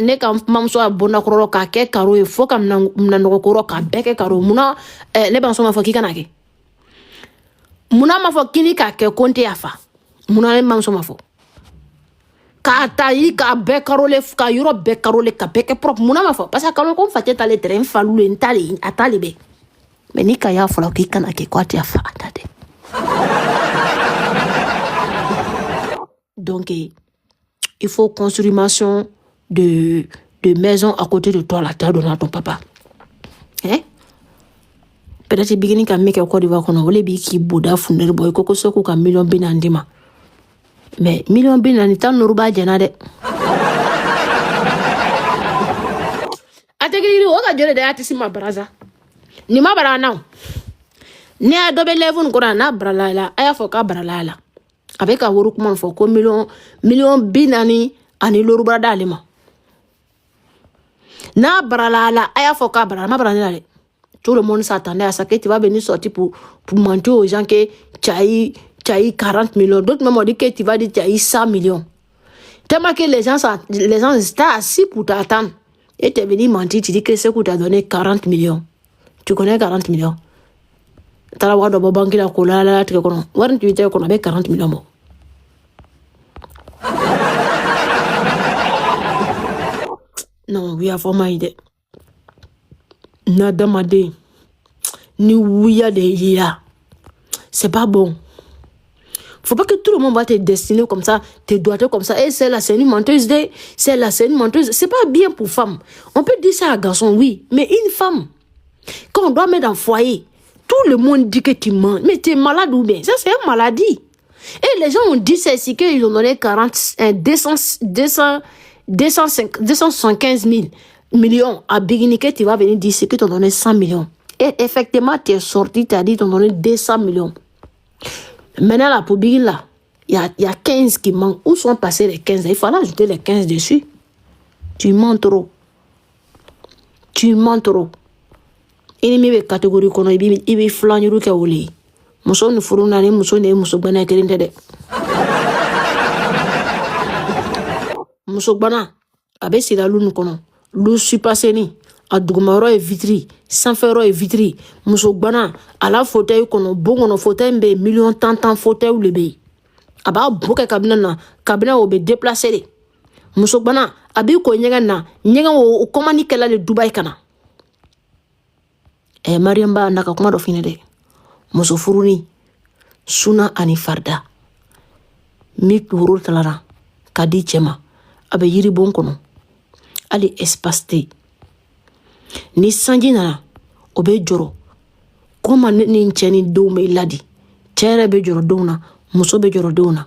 mamso abona kororo ka ke karo e fo kam na no kororo ka beke karo muna ne ban so ma fo kika nake muna ma fo kini ka ke konte afa muna ne mamso ma fo ka tayi ka be karo le ka yoro be karo le ka beke prop muna ma fo parce que kalon ko fatte tale terrain falu le ntali atali be mais ni ka ya fo la kika nake ko ati afa atate donc il faut construction de maison à côté de toi, la terre donnée à ton papa. Peut-être beginning can make a Côte d'Ivoire qu'on a bi qui bouda funder boy koko soko ka million binandima. Mais million binanita noruba janade. Ategiri oka jole de atisi ma braza. Ni ma bara now. Ni adobe level ngora na bralala aya foka bralala. Avec un workman for million binani ani loruba dalima. Na bralala aya foka bralama bralala. Tout le monde s'attendait à ça que tu vas venir sortir pour mentir aux gens que tu as eu 40 millions. D'autres même ont dit que tu vas dire que tu as eu 100 millions. Tellement que les gens étaient assis pour t'attendre. Et tu es venu mentir, tu dis que c'est que tu as donné 40 millions. Tu connais 40 millions. Tu as la banque la cola, tu as 40 millions. Non, oui, à format idée. Nadamade, ni ouya de yia. C'est pas bon. Faut pas que tout le monde va te destiner comme ça, te doigter comme ça. Et celle-là, c'est une menteuse. Celle-là, c'est une menteuse. C'est pas bien pour femme. On peut dire ça à garçon, oui. Mais une femme, quand on doit mettre dans le foyer, tout le monde dit que tu mens. Mais tu es malade ou bien? Ça, c'est une maladie. Et les gens ont dit c'est si qu'ils ont donné 275 000 millions à Biginique, tu vas venir dire que tu as donné 100 millions. Et effectivement, tu es sorti, tu as dit que tu as donné 200 millions. Maintenant, là, pour Bigin, là, il y a 15 qui manquent. Où sont passés les 15? Il faut ajouter les 15 dessus. Tu mens trop. Tu mens trop. Il y a une catégorie qu'on a dit, il y a flan, il y a oli. Muso ni furu nani muso ni muso bana kelin tede. Muso bana abe sila lunu kono. Lu supaseni a dugumaro e vitri, sanfero e vitri. Muso bana ala fauteuil kono bongono fauteuil be million tant fauteuil le be. Aba boke kabina o be déplacer de. Muso bana abi ko nyega o komani kala le Dubai kana. Mariamba ndaka kuma do fine de. Muso furuni suna ani farda mi wuro talara kadi chema abe yiri bon kono ali espace te ni sanji nana o be joro koma ni ncheni dume ladi chere be joro dona muso be joro dona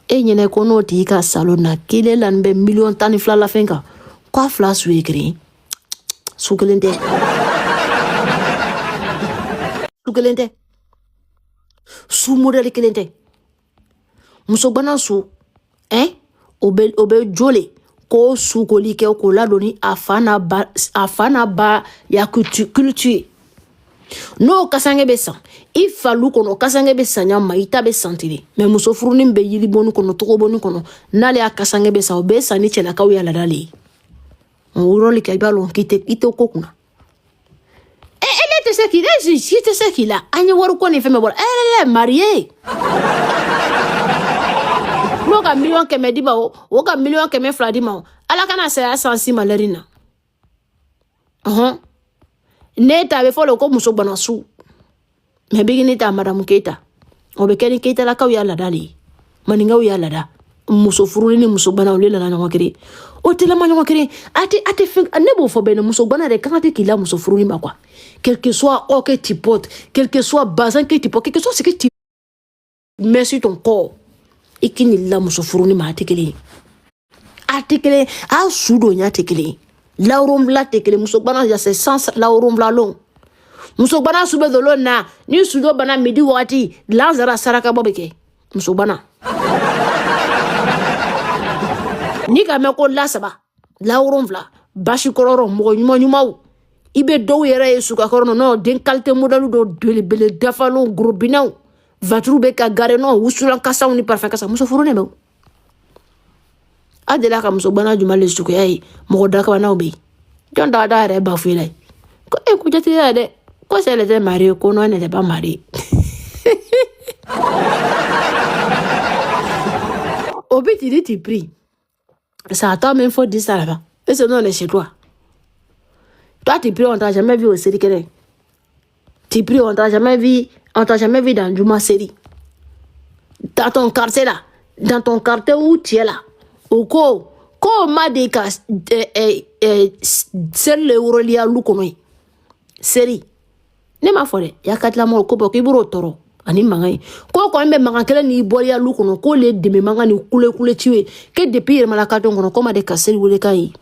e nyene ko no ti ka salon na kile lan be million tani fla la fenka kwa fla su ekri sukelente su model kelente muso bana su obe jole ko su ko like ko ladoni afana ba ya culture no kasange be san I falu kono kasange be sanya ma ita be santiri mais muso furunin be yiri bonu kono togo bonu kono nale a kasange be sa obe sani chela kaw ya ladali on li kay balon kite kokuna elle était ce qu'il est si te ce qu'il a anya waru ko ni feme bol elle est mariée no ka million keme di ba o ka million keme fla di ma ala kana se asansi malerina ne ta be folo ko muso bana su me bigini ta madam Keita o be keni Keita la kaw ya ladali maninga ya lada muso furu ni muso bana o lela na ngokere o tela ma ngokere ati fin ne bo fo be muso bana de kan ati kila muso furu ni makwa quel que soit o que tu portes quel que soit bazin que tu portes quel que soit ce que tu mets sur ton corps ikini la muso furu ni ma atikele a sudo nya atikele laurum la tekele muso bana ya se sans laurum la long muso bana sube dolo na ni sudo bana midi wati lanzara saraka bobeke muso bana ni ka me ko la saba laurum vla bashi kororo mo nyuma ibe do yere suka korono no den kalte modalu do dele bele dafalo grobinaw vatru be ka gare no usulan kasa ni parfait kasa muso furu ne be adela ka muso bana juma le suku ay mo da ka na obi jon da re ba fu ile ko e ku jati ya de ko se le marié ko no ne pas marié obi ti pris ça attend même faut dire ça là-bas et c'est non le chez toi tu pris on t'a jamais vu au série kene tu pris on t'a jamais vu dans Juma série dans ton quartier là dans ton quartier où tu es là ou ko ma de ka sel le urolia lukono série ne ma fole ya katla mo ko boko iburo toro ani mangai ko mbe manga kala ni bolia lukono ko le de me manga ni kule tiwe ke depuis mala katon kono ko ma de ka série wole kai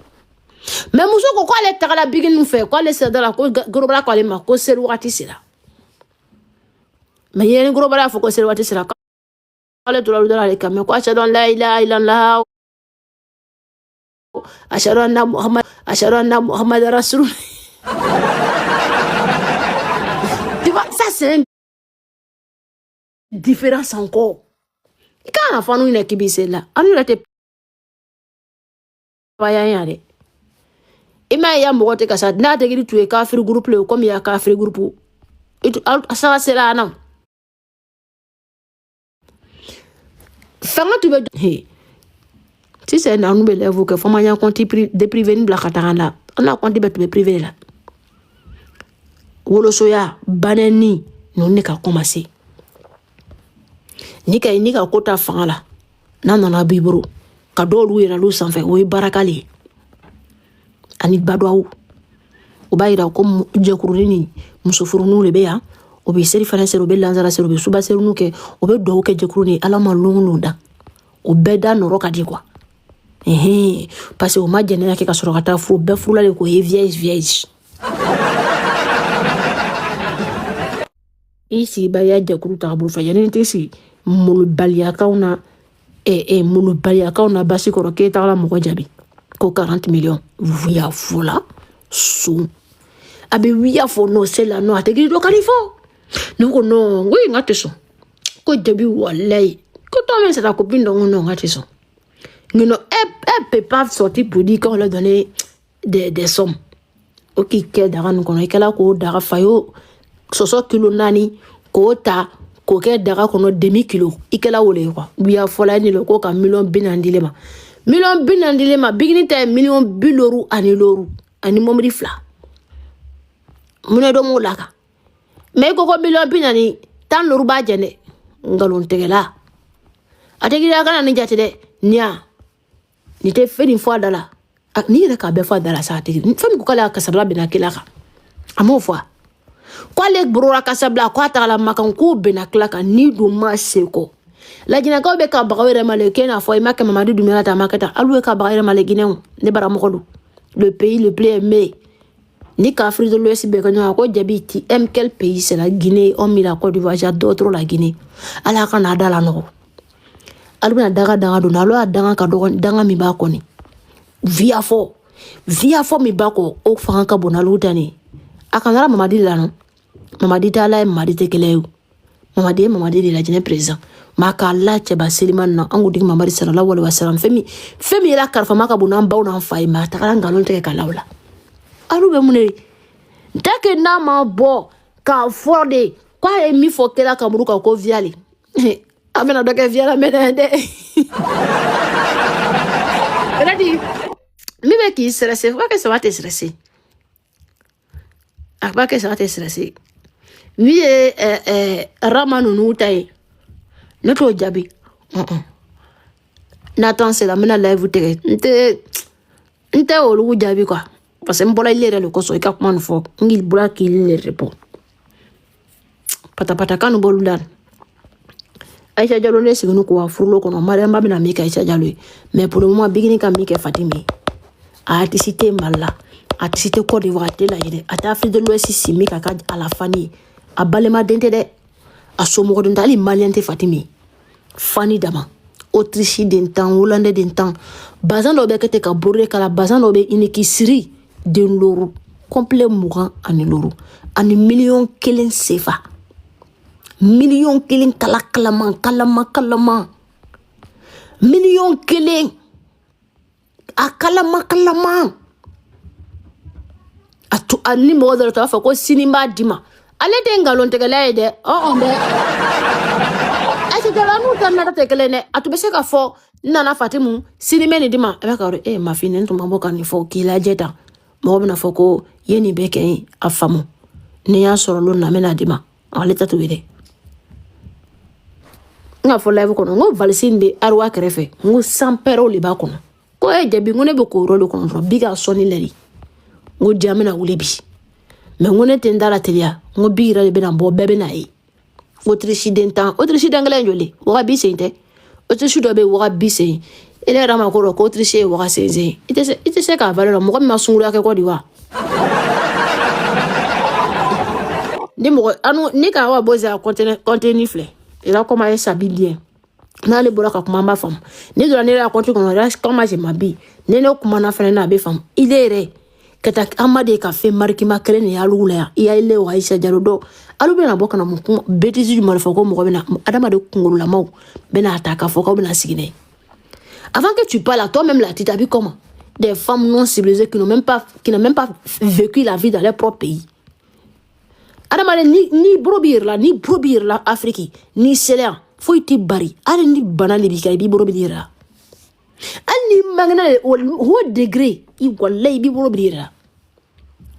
mais muso ko ale tagala bigin fe ko ale sedala ko gorobala ko ale ma ko série wati sira mais yene gorobala fo ko série wati sira ale to la le kam ko acha don la ilaha illallah ashhadu anna muhammad rasul tu vois ça c'est une différence encore quand enfant nous une qui c'est là on ne te pas yare ima ya mbote ka sa na te gidi tuwe kafir groupe le comme ya kafir groupe itu ça c'est là non fanga tu be si c'est un nous bele vous que faut manya compte de prévenir la katanga on a compte be privé là wolo soya banani non ne ka commencer ni ka kota fanga la na bibro ka dolu yera lu sanfɛ o ye barakali ani badwaw o bayira ko jekuruni muso furunu le be ya o be seri fana sero be lanzara sero be suba sero nuke o be do ke jekuruni alama longu da o be da noro ka di quoi parce que o ma jene yake ka soro kata fu be furula le ko e vieille ici ba ya jekuru ta bulu fa yene tesi mulu balia kauna mulu balia kauna basi ko ke ta la mo jabi ko 40 millions vuya fula su abe wiya fo no sela no ategi do kalifo no ko no ngui ngateso ko jabi wallahi ko to men sa ko bindo no ngateso ngino peut pas sortir pour dire qu'on leur donné des sommes ok ke daga no kono ikala ko daga fayo soso kilo nani ko ta ko ke daga kono demi kilo ikala wole quoi wiya fola ni lo ko ka million binandilema bigini ta million biloru ani momri fla mune do mo laka me ko million binani tan loru ba jene ngalon tegela ategi daga na ni jati de nia ni te fait une fois dala ni yɛrɛ k'a bɛɛ fɔ a da la sa a tigi fɛn min ko k'ale ka kasabila bɛna kila kan a m'o fɔ k'ale borora kasabila k'a tagala makan k'o bɛna kila kan ni dun ma se kɔ lajinɛkaw bɛ ka bagaw yɛrɛ ma le k'e n'a fɔ i ma kɛ Mamadi Doumbouya ta a ma kɛ tan alu ye ka baga yɛrɛ ma le Guinéenw ne baramɔgɔ don le pays le plus aimé ni qu'Afrique de l'Ouest bɛ ka ɲɔgɔn ko jabi ti aime quel pays c'est la Guinée on mit la Côte d'Ivoire j'adore trop la Guinée ala ka n'a da la nɔgɔ alu bɛna daga don alu y'a danga ka dɔgɔ danga min b'a kɔni via fɔ min b'a kɔ o fanga ka bon n'alu ta ni a kan kɛra Mamadi la no Mamadi tɛ ala ye Mamadi tɛ kɛlɛ ye Mamadi ye Mamadi de la Guinée président ma ka la cɛba Selimani na an ko digi Mamadi sallallahu alaihi wasallam fɛn min yɛrɛ kalifa ka bon n'an baw n'an fa ye ma a tagara nkalon tigɛ ka law la alu bɛ mun de dès que n'a ma bɔ k'a fɔ de k'a ye min fɔ kɛra Kamaru kan ko viale a bɛna dɔ kɛ viale mɛnɛ dɛ yɛrɛ di min bɛ k'i stressé fo que ça va te stresser a b'a kɛ ça va te stresser min ye Rama ninnu ta ye ne t'o jaabi n'attend c'est la mena live tigɛ n tɛ olu jaabi quoi parce que n bɔra ile yɛrɛ de kosɔn i ka kuma nin fɔ n k'i bɔra k'i le répond patapata kan bolu la Aïcha Diallo ne siginu ko furulo kɔnɔ Mariama bɛna min kɛ Aïcha Diallo ye mais pour le moment Bigini ka min kɛ Fatimi a tɛ cité Mali la a tɛ cité Côte d'Ivoire a tɛ Lajinɛ a tɛ Afrique de l'Ouest si min ka kɛ a la fani ye a balima den tɛ dɛ a somɔgɔ den tɛ hali maliyɛn tɛ Fatimi fani dama Autriche den tan Hollandais den tan bazan dɔ bɛ kɛ ten ka borode kala bazan dɔ bɛ iniki siri den loro complet 20 ani loro ani $1,000,000 CFA $1,000,000 kalaman $1,000,000 a kalama a ni mɔgɔ dɔ t'a fɔ ko sini b'a di ma ale tɛ ngalon tigɛla ye dɛ bɛ ɛsɛ jala n'u ta nata tɛ kelen dɛ a tun bɛ se ka fɔ nana Fatimu sini bɛ nin di ma a bɛ ka ma fi ne tun ma bɔ ka nin fɔ k'i lajɛ tan mɔgɔ bɛna fɔ ko ye nin bɛ kɛ a faamu ni y'a sɔrɔ lu na mena di ma ale ta to ye dɛ n ka fɔ live kɔnɔ n ko valise in bɛ Arwa kɛrɛfɛ n ko sanpɛrɛw de b'a kɔnɔ ko jabi n ko ne bɛ k'o yɔrɔ de kɔnɔ dɔrɔn bi ka sɔnni lɛ de n ko diya bɛna wuli bi mais n ko ne tɛ n da la teliya n ko bi yɛrɛ de bɛna bɔ bɛɛ bɛna ye Autriche den tan Autriche den kelen joli waga bi sen tɛ Autriche dɔ bɛ waga bi sen ele yɛrɛ ma ko dɔ ko Autriche ye waga sen i tɛ se k'a valeur mɔgɔ min ma sunkuruya kɛ Côte d'Ivoire ni mɔgɔ anu ni ka wa bɔze a contenu filɛ il a commencé sa vie bien n'ale bɔra ka kuma an b'a faamu ni donna ne yɛrɛ a contenu kɔnɔ il a commencé ma bi ne kumana fɛnɛ na a bɛ faamu ile yɛrɛ ka taa Amadi ka fɛn marquement kelen de y'alu la yan i y'a ile wa Aïcha Diallo dɔ alu bɛna bɔ kana mun kuma bêtise jumɛn fɔ ko mɔgɔ bɛna adamaden kunkololamaw bɛna ta k'a fɔ k'aw bɛna sigi n'a ye avant que tu parles toi-même là tu t'habilles comment des femmes non civilisées qui n'ont même pas vécu la vie dans leur propre pays adamaden ni bolo b'i yɛrɛ la Afrique ni sɛlɛya foyi t'i bari hali ni bana de b'i kan i b'i bolo b'i yɛrɛ la hali ni mangana o degré i wallahi i b'i bolo b'i yɛrɛ la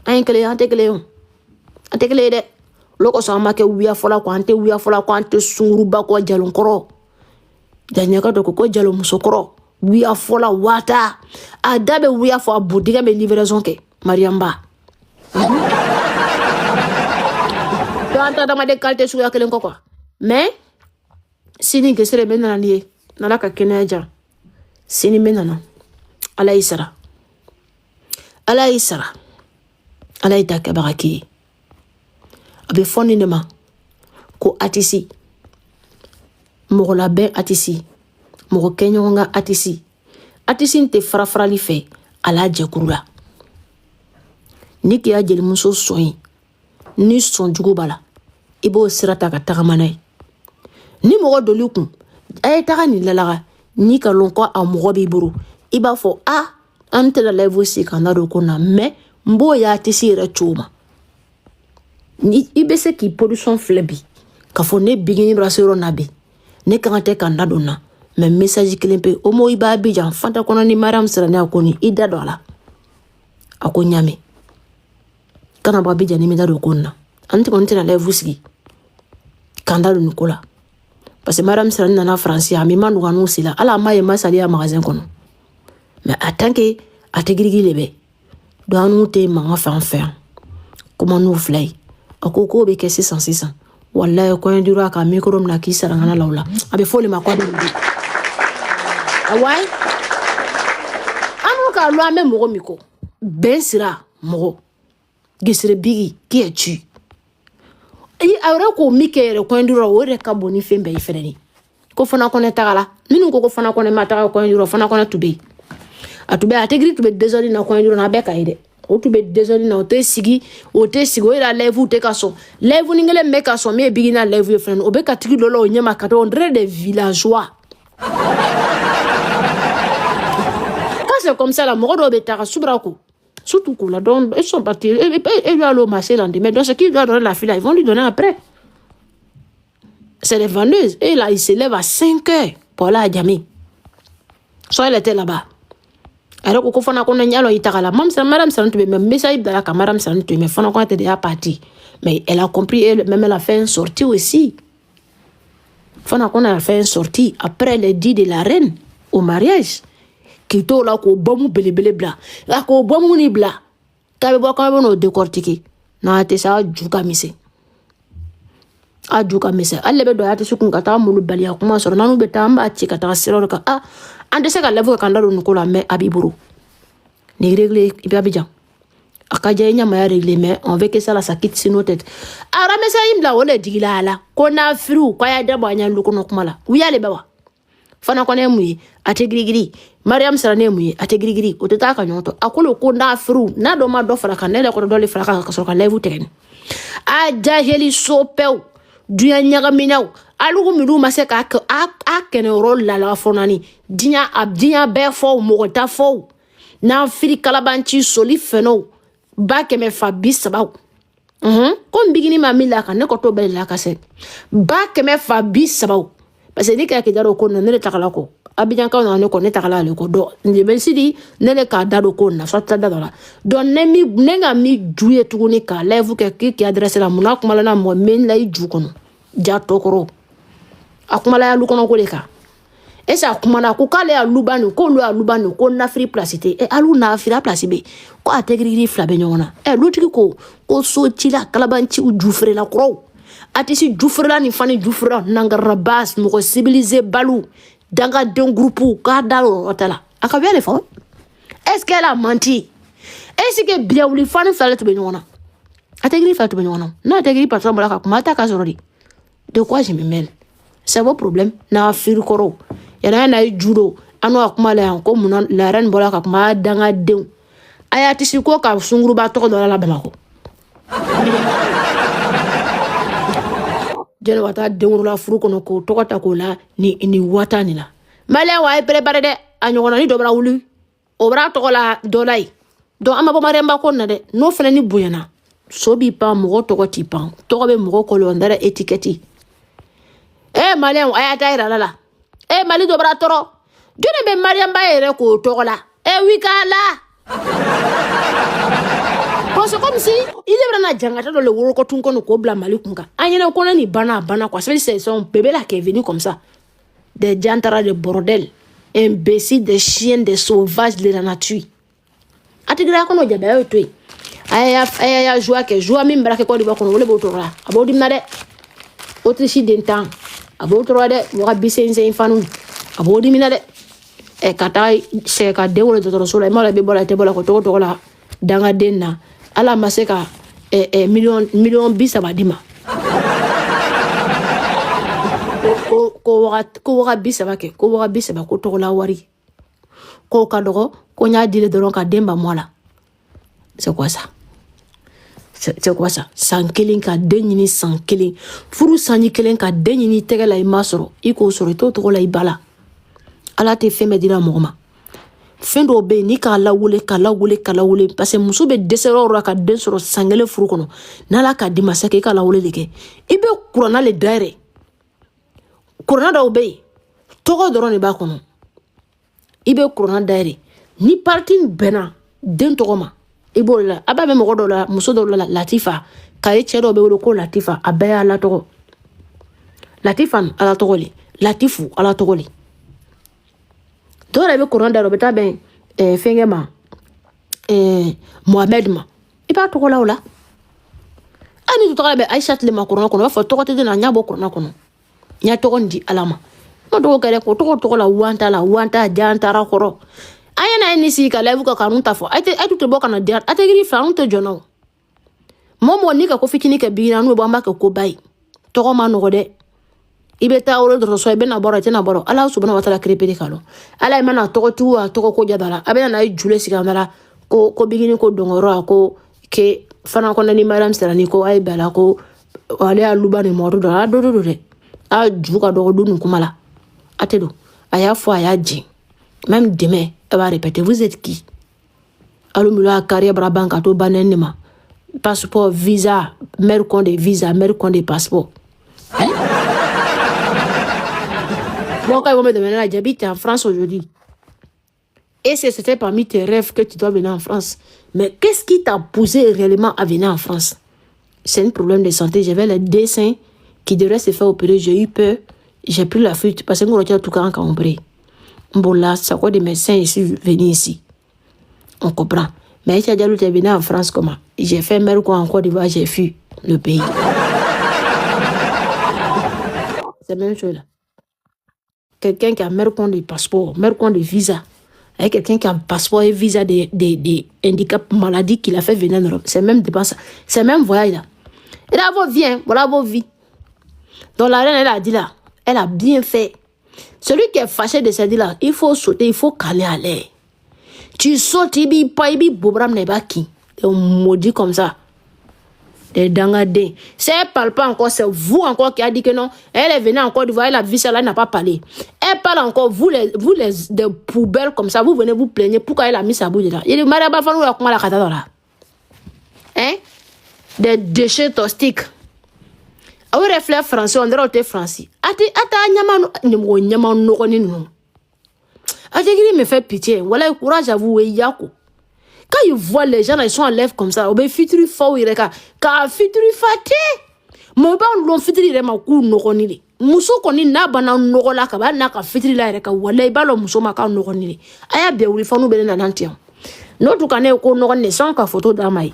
an ye kelen an tɛ kelen ye dɛ olu kosɔn an ma kɛ wuya fɔla kɔ an tɛ wuya fɔla kɔ an tɛ sunguruba kɔ jalonkɔrɔ jaɲaka dɔ ko jalomusokɔrɔ wuya fɔla waata a da bɛ wuya fɔ a bodigɛ bɛ livraison kɛ Mariamba an ta adamaden qualité suguya kelen kɔ quoi mais sini gesere bɛ nana ni ye n'Ala ka kɛnɛya jan sini bɛ nana Ala y'i sara Ala y'i ta kɛbaga k'i ye a bɛ fɔ nin de ma ko artiste mɔgɔ labɛn artiste mɔgɔ kɛɲɔgɔn ka artiste tɛ farafarali fɛ a la jɛkuru la ni k'i ya jelimuso sɔn ye ni sɔn jugu b'a la i b'o sira ta ka tagama n'a ye ni mɔgɔ doli kun a ye taga nin lalaga ni ka lɔn ko a mɔgɔ b'i bolo i b'a fɔ an tɛ la live si kan da don ko na mais n b'o ye artiste yɛrɛ cogo ma ni i bɛ se k'i position filɛ bi ka fɔ ne Bigini bɔra se yɔrɔ na bi ne kan tɛ ka n da don na mais message kelen pe o mo i b'a bijan Fanta kɔnɔ ni Mariam Sirani a ko ni i da don a la a ko ɲame kana bɔ bijan ni mi da don ko na an tɛ kɔni tɛna live sigi kan da don ni ko la parce que Mariam Sirani nana France a mi ma nuga n'u sila ala ma ye masali ya magasin kɔnɔ mais en tant que ategrigi lebe do anu te manga fan comment nous flay akoko be ke 600 wallahi ko ndiro aka micro na kisara ngana lawla abe fole makwado awai anu ka lo ame mo miko ben sira mo gisire bigi ki echi yi awre ko mikere ko ndiro wore ka boni fembe ifedeni ko fana ko ne tagala minu ko fana ko ne mata ko ndiro fana ko na tube atube ategri tube désolé na ko ndiro na be kaide o tube désolé na o te sigi o ira levu te kaso levu ningele me kaso me bigi na levu fene o be katigi lolo o nyama kato on dirait des villageois. Quand c'est comme ça la moro do be taka subrako surtout qu'on la donne ils sont partis et lui aller au marché lendemain donc ce qui doit donner la fille là, ils vont lui donner après. C'est les vendeuses et là il se lève à 5 heures pour aller à Djamé. Soit elle était là-bas. Alors qu'on fana qu'on nyalo itakala madame Salantou même message de la camarade Salantou mais fana qu'on était déjà parti mais elle a compris elle a fait une sortie aussi. Fana qu'on a fait une sortie après les dits de la reine au mariage qui to là ko bomu belebele bla la ko bomu ni bla ka be bo ka no décortiquer na te sa juka mise alle be do ate sukun kata mulu bali akuma so nanu be tamba ci kata sero ka ande se ka levo ka ndalo nuko la me abiburu ni régler ibi abidjan akaja nya ma régler mais on veut que ça la ça quitte sur nos têtes ara me sa imla wole digila ala ko na firu ko ya dabo anya luko no kumala uyale bawa fana ko ne muyi ate grigri Mariam sara ne muyi ate grigri o tata ka nyoto akolo ko na firu na do ma do fara kan ne ko do le fara ka so ka levu tegen a jaheli sopew duya nyaga minaw alugo milu mase ka kene rol la fonani dinya be fo mo ta fo na firi kalabanchi soli feno ba ke me fabi sabaw comme bigini mamila kan ne ko to be la kase ba ke me fabi sabaw parce que ni ka ke daro ko ne takala ko abidjan ka na ne ko ne takala le ko do ni ben sidi ne le ka daro ko na so ta dara don ne nga mi juye tuguni ka levu ke ki adresse la muna kuma na mo men la ju kono ja tokoro akumala ya lukono ko leka esa akumana ko kale ya lubanu ko lu ya lubanu ko na free place te alu na free place be ko ategri flabe nyona lutiki ko so tila kalabanci u jufre la kro atisi jufre la ni fani jufre nangara bas mo ko civiliser balu danga d'un groupe ka dalo hotela akabia le fon est-ce qu'elle a menti est-ce que bien wuli fani fale to be nyona ategri fale to be nyona na ategri patron bala ka kumata ka sorori de quoi je me mêle. C'est vos problèmes. Na firikoro. Yana na judo. Anu akuma la yanko muna la reine bola ka kuma danga dew. Aya tisiko ka sunguru ba to do la Bamako. Jeno wata dew la furu kono ko to kata ko la ni wata ni la. Male wa prepare de anyona ni dobra wulu. Obra to la dolai. Donc ama bo maremba ko na de no fena ni buyana. So bi pa mo to ko tipan. To be mo ko lo ndara étiquette. Malien ayata ira la mali do bra toro jone be mariam ba ere ko togola wikala ko so comme si il est na jangata do le woro ko tun ko no ko bla mali kunka anyene ko na ni bana quoi c'est son bébé là qui est venu comme ça des jantara de bordel imbéciles des chiens des sauvages de la nature atigra ko no jabe yo toy aya joie que joie mi mbara ko di ba ko no le bo togola abodi na de autriche dentan abo tro de mo bi sense infanu abo di mina de kata se ka de wala to so la mala be bola te bola ko to la danga denna ala maseka million bisa badima ko bisa ba ke ko bisa ba ko to la wari ko ka dogo ko nya dile doron ka demba mola c'est quoi ça? C'est quoi ça? Sankelen ka denyini sankelen. Furu sanyi kelen ka denyini tegela imasoro. Iko soro to la ibala. Ala te feme dira mogma. Fendo be ni ka lawule parce que muso be desero ra ka den soro sangele furu kono. Nala ka dimasake ka lawule leke. Ibe kurana le daire. Kurana da obe. Togo dorone ba kono. Ibe kurana daire. Ni parti bena den togoma. Ibola aba me mogodo la muso do la Latifa ka e chero be wolo ko Latifa abaya la togo Latifan ala togoli Latifu ala togoli dora be courant da robeta ben fengema Mohamed ma. Il pas trop là ou là. Ani tout le Aïcha le macorona qu'on va faire tout côté de la nyabo corona qu'on. Nya to ndi alama. Mo do kere ko to la wanta jantara koro. Ayana ni si ka levu ka kanunta fo. Ay tout bo kana dia. Ate gri fa on te jono. Momo ni ka ko fitini ka bina no ba ma ka ko bay. To ma no de. Ibeta oro do so ebe na boro tena boro. Ala subhanahu wa ta'ala krepeli kalo. Ala mana to tu a to ko jadala. Abena na jule sikandala ko bigini ko dongoro ko ke fana ko ni madam serani ko ay bala ko wale aluba ni moto do de. A juga do dunu kumala. Atedo. Aya fo aya ji. Même demain, elle va répéter, vous êtes qui? Alumula carrière brabanka to banenema. Passeport, visa, mère compte visa, mère compte passeport. Hein? Bon, quand ils vont me demander, j'habite en France aujourd'hui. Et c'était parmi tes rêves que tu dois venir en France. Mais qu'est-ce qui t'a poussé réellement à venir en France? C'est un problème de santé. J'avais le dessin qui devrait se faire opérer. J'ai eu peur. J'ai pris la fuite parce que nous retient tout quand on brille. Bon là, c'est quoi des médecins ici venir ici? On comprend. Mais si tu as venu en France comment? J'ai fait mère quoi en Côte d'Ivoire, j'ai fui le pays. C'est la même chose là. Quelqu'un qui a mère compte de passeport, mère compte de visa. Avec quelqu'un qui a un passeport et visa des handicaps, maladies qu'il a fait venir en Europe. C'est même dépense. C'est même voyage là. Et là, vous viens, voilà vos vies. Donc la reine, elle a dit là, elle a bien fait. Celui qui est fâché de cette là, il faut sauter, il faut caler à l'air. Tu sautes, il bi bobram ne baki. Et on maudit comme ça. Des dangadins. Si elle parle pas encore, c'est vous encore qui a dit que non. Elle est venue encore de voir, elle a vu ça là, elle n'a pas parlé. Elle parle encore, vous les des poubelles comme ça, vous venez vous plaigner. Pourquoi elle a mis sa bouche dedans? Il dit, Maraba Fanou, comment la kata là? Hein? Des déchets toxiques. Au reflet français, on dirait que tu français. Ata nyama no ni no. Adjegri me fait pitié. Voilà courage à vous yako. Quand ils voient les gens, ils sont en lèvres comme ça. Obe fitri fo ireka. Ka fitri fate. Mo ba on fitri re ma ku no ni. Muso koni na bana no la ka ba na ka fitri la ireka. Wala ba lo muso ma ka no ni. Aya be wi fa no be na nantiam. No tu kane ko no ne sans ka photo da mai.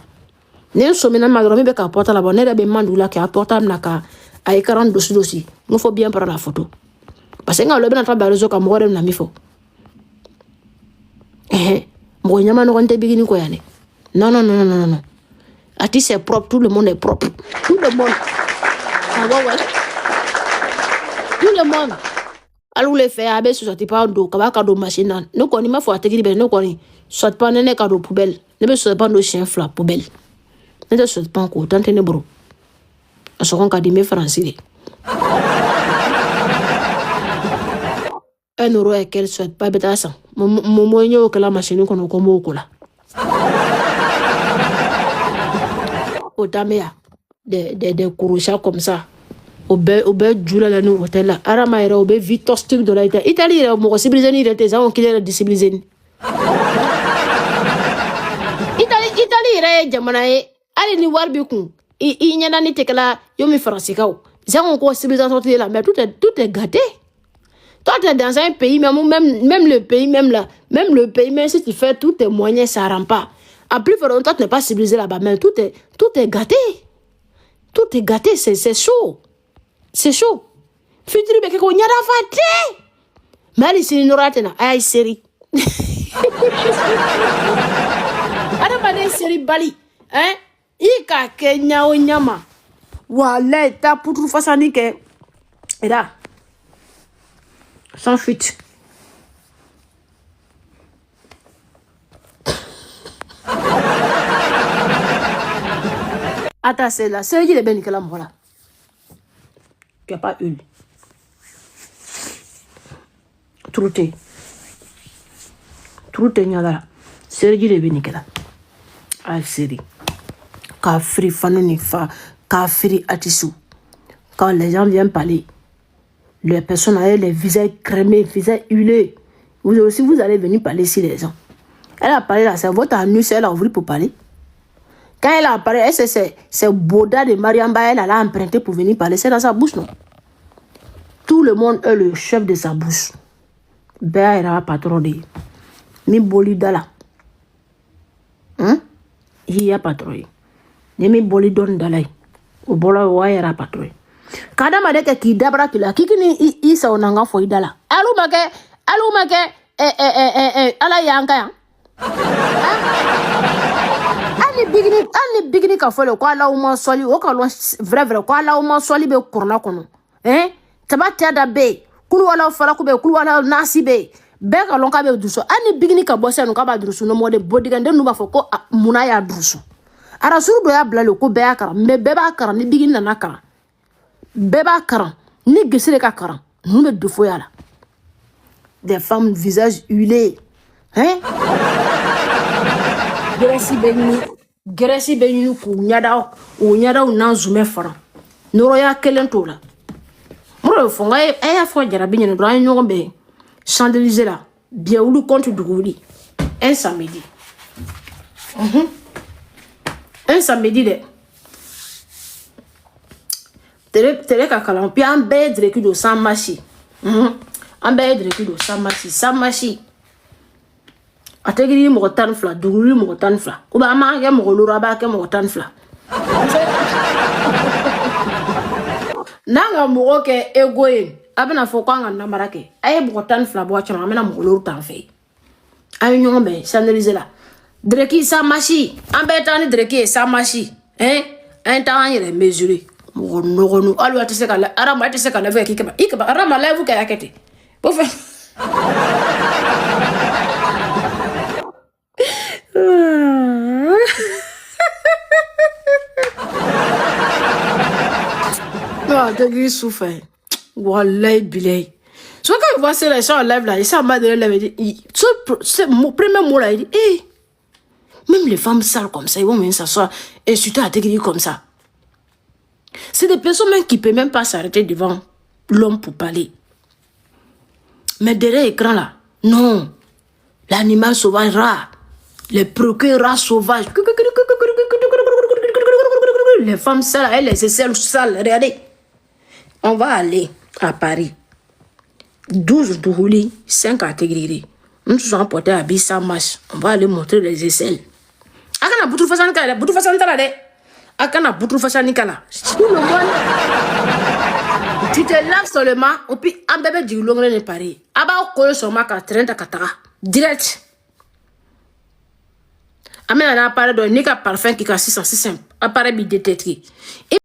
Ne so mena ma be ka porta la bonne be mandula ka porta na ka ay 40 dossiers. Il faut bien prendre la photo. Parce que quand on a travaillé sur le monde, on a mis faux. Non. Ati c'est propre, tout le monde est propre. Tout le monde. Ah ouais. Tout le monde. Alors les faire avec ce soit pas d'eau, cadeau machine. Nous connaissons ma foi, nous connaissons. Soit pas un cadeau poubelle. Ne soit pas nos chiens flap poubelle. Ne soit pas encore tant de bro. On se rend cadimé français. 1 euro et qu'elle souhaite pas bêta ça. Mon moyen que la machine qu'on a comme au cola. Au damea des courouchas comme ça. Au be du la nous hôtel là. Aramaïra au be vite stick de la Italie. Mon civilisé il était ça on qui est civilisé. Italie jamanae. Allez ni warbi kun. Il n'y a ni tekala yomi français kao. C'est encore civilisation là mais tout est gâté. Toi, tu es dans un pays, même le pays, même le pays, même si tu fais tous tes moyens, ça ne rend pas. À plus fort, toi, tu n'es pas civilisé là-bas, mais tout est gâté. Tout est gâté, c'est chaud. C'est chaud. Futuri beke ko nyada fate. Mali sini noratena ay série. Ada bade série Bali, hein? Ika Kenya o nyama. Wala ta putru fasani ke. Era. Sans fuite. Attends, c'est là. C'est le ben que la voilà. Tu n'as pas une. Trouté. Trouté, n'y a là. C'est le ben que là. Ah, c'est Kafri, Fanonifa, Kafri, Atisou. Quand les gens viennent parler, les personnes avec les visages crémés, visages huilés, vous aussi, vous allez venir parler ici les gens. Elle a parlé là, c'est votre anus, elle a ouvert pour parler. Quand elle a parlé, c'est Boda de Mariamba, elle a emprunté pour venir parler, c'est dans sa bouche, non? Tout le monde est le chef de sa bouche. Ben, elle a patron de Mi Bolidala. Il y a patrouille. Nemi boli don dalai. O bola wayera patrouille. Kada madeke ki dabra kila kikini isa onanga fo idala. Alu make ala yanka ya. Ani bigini ka fole ko ala uma soli o ka vrai ko ala uma soli be kurna kono. Tabata da be kulu wala fara ko be kulu wala nasi be. Be ka lon ka be duso ani bigini ka bosse no ka ba duso no mode bodigande nu ba fo ko muna ya duso. Ara suru do ya blalo ko be akara me be ba akara ni bigini na nakara. Beba karan ni gesere ka karan nous me defo yala des femmes visage huilé geresi benyu ku nyada o na zume fara noro ya kelen tola moro fo ngai aya fo jarabi ni do an nyogo be chandelier la bien ou contre duguli un samedi un samedi de Tere ka kalan pi an bɛɛ direki do san masi an bɛɛ direki do san masi a tɛ giri mɔgɔ 12 duguli mɔgɔ 12 ou bien an b'a kɛ mɔgɔ loro a b'a kɛ mɔgɔ 12 n'an ka mɔgɔ kɛ ego ye a bɛna fɔ ko an ka namara kɛ a ye mɔgɔ 12 bɔ a cɛman an bɛna mɔgɔ loro t'an fɛ an ye ɲɔgɔn bɛn chandelier la direki san masi an bɛɛ taa ni direki ye san masi an ye taa an yɛrɛ mesurer no alu atise kala arama atise kala ve ikaba arama live ka yakete bo fe non de lui souffre wallahi bilay so quand voit ces gens live là ça m'a donné la dit c'est mon premier mot là il dit même les femmes sales comme ça ils vont même s'asseoir et surtout à te comme ça. C'est des personnes même qui ne peuvent même pas s'arrêter devant l'homme pour parler. Mais derrière l'écran là, non. L'animal sauvage rare. Les procureurs rats sauvages. Les femmes sales, elles, les aisselles sales. Regardez. On va aller à Paris. 12 douroulis, 5 catégories. Nous sommes portés à Bissa Marche. On va aller montrer les aisselles. Akana boutou fasan de. Akana boutou fasan kala. Tu te laves seulement, et puis un bébé du long n'est pareil. Aba koyo soma ka 30 katara. Direct. Amena na appareil de nika parfum qui ka 600 appareil bi détecté.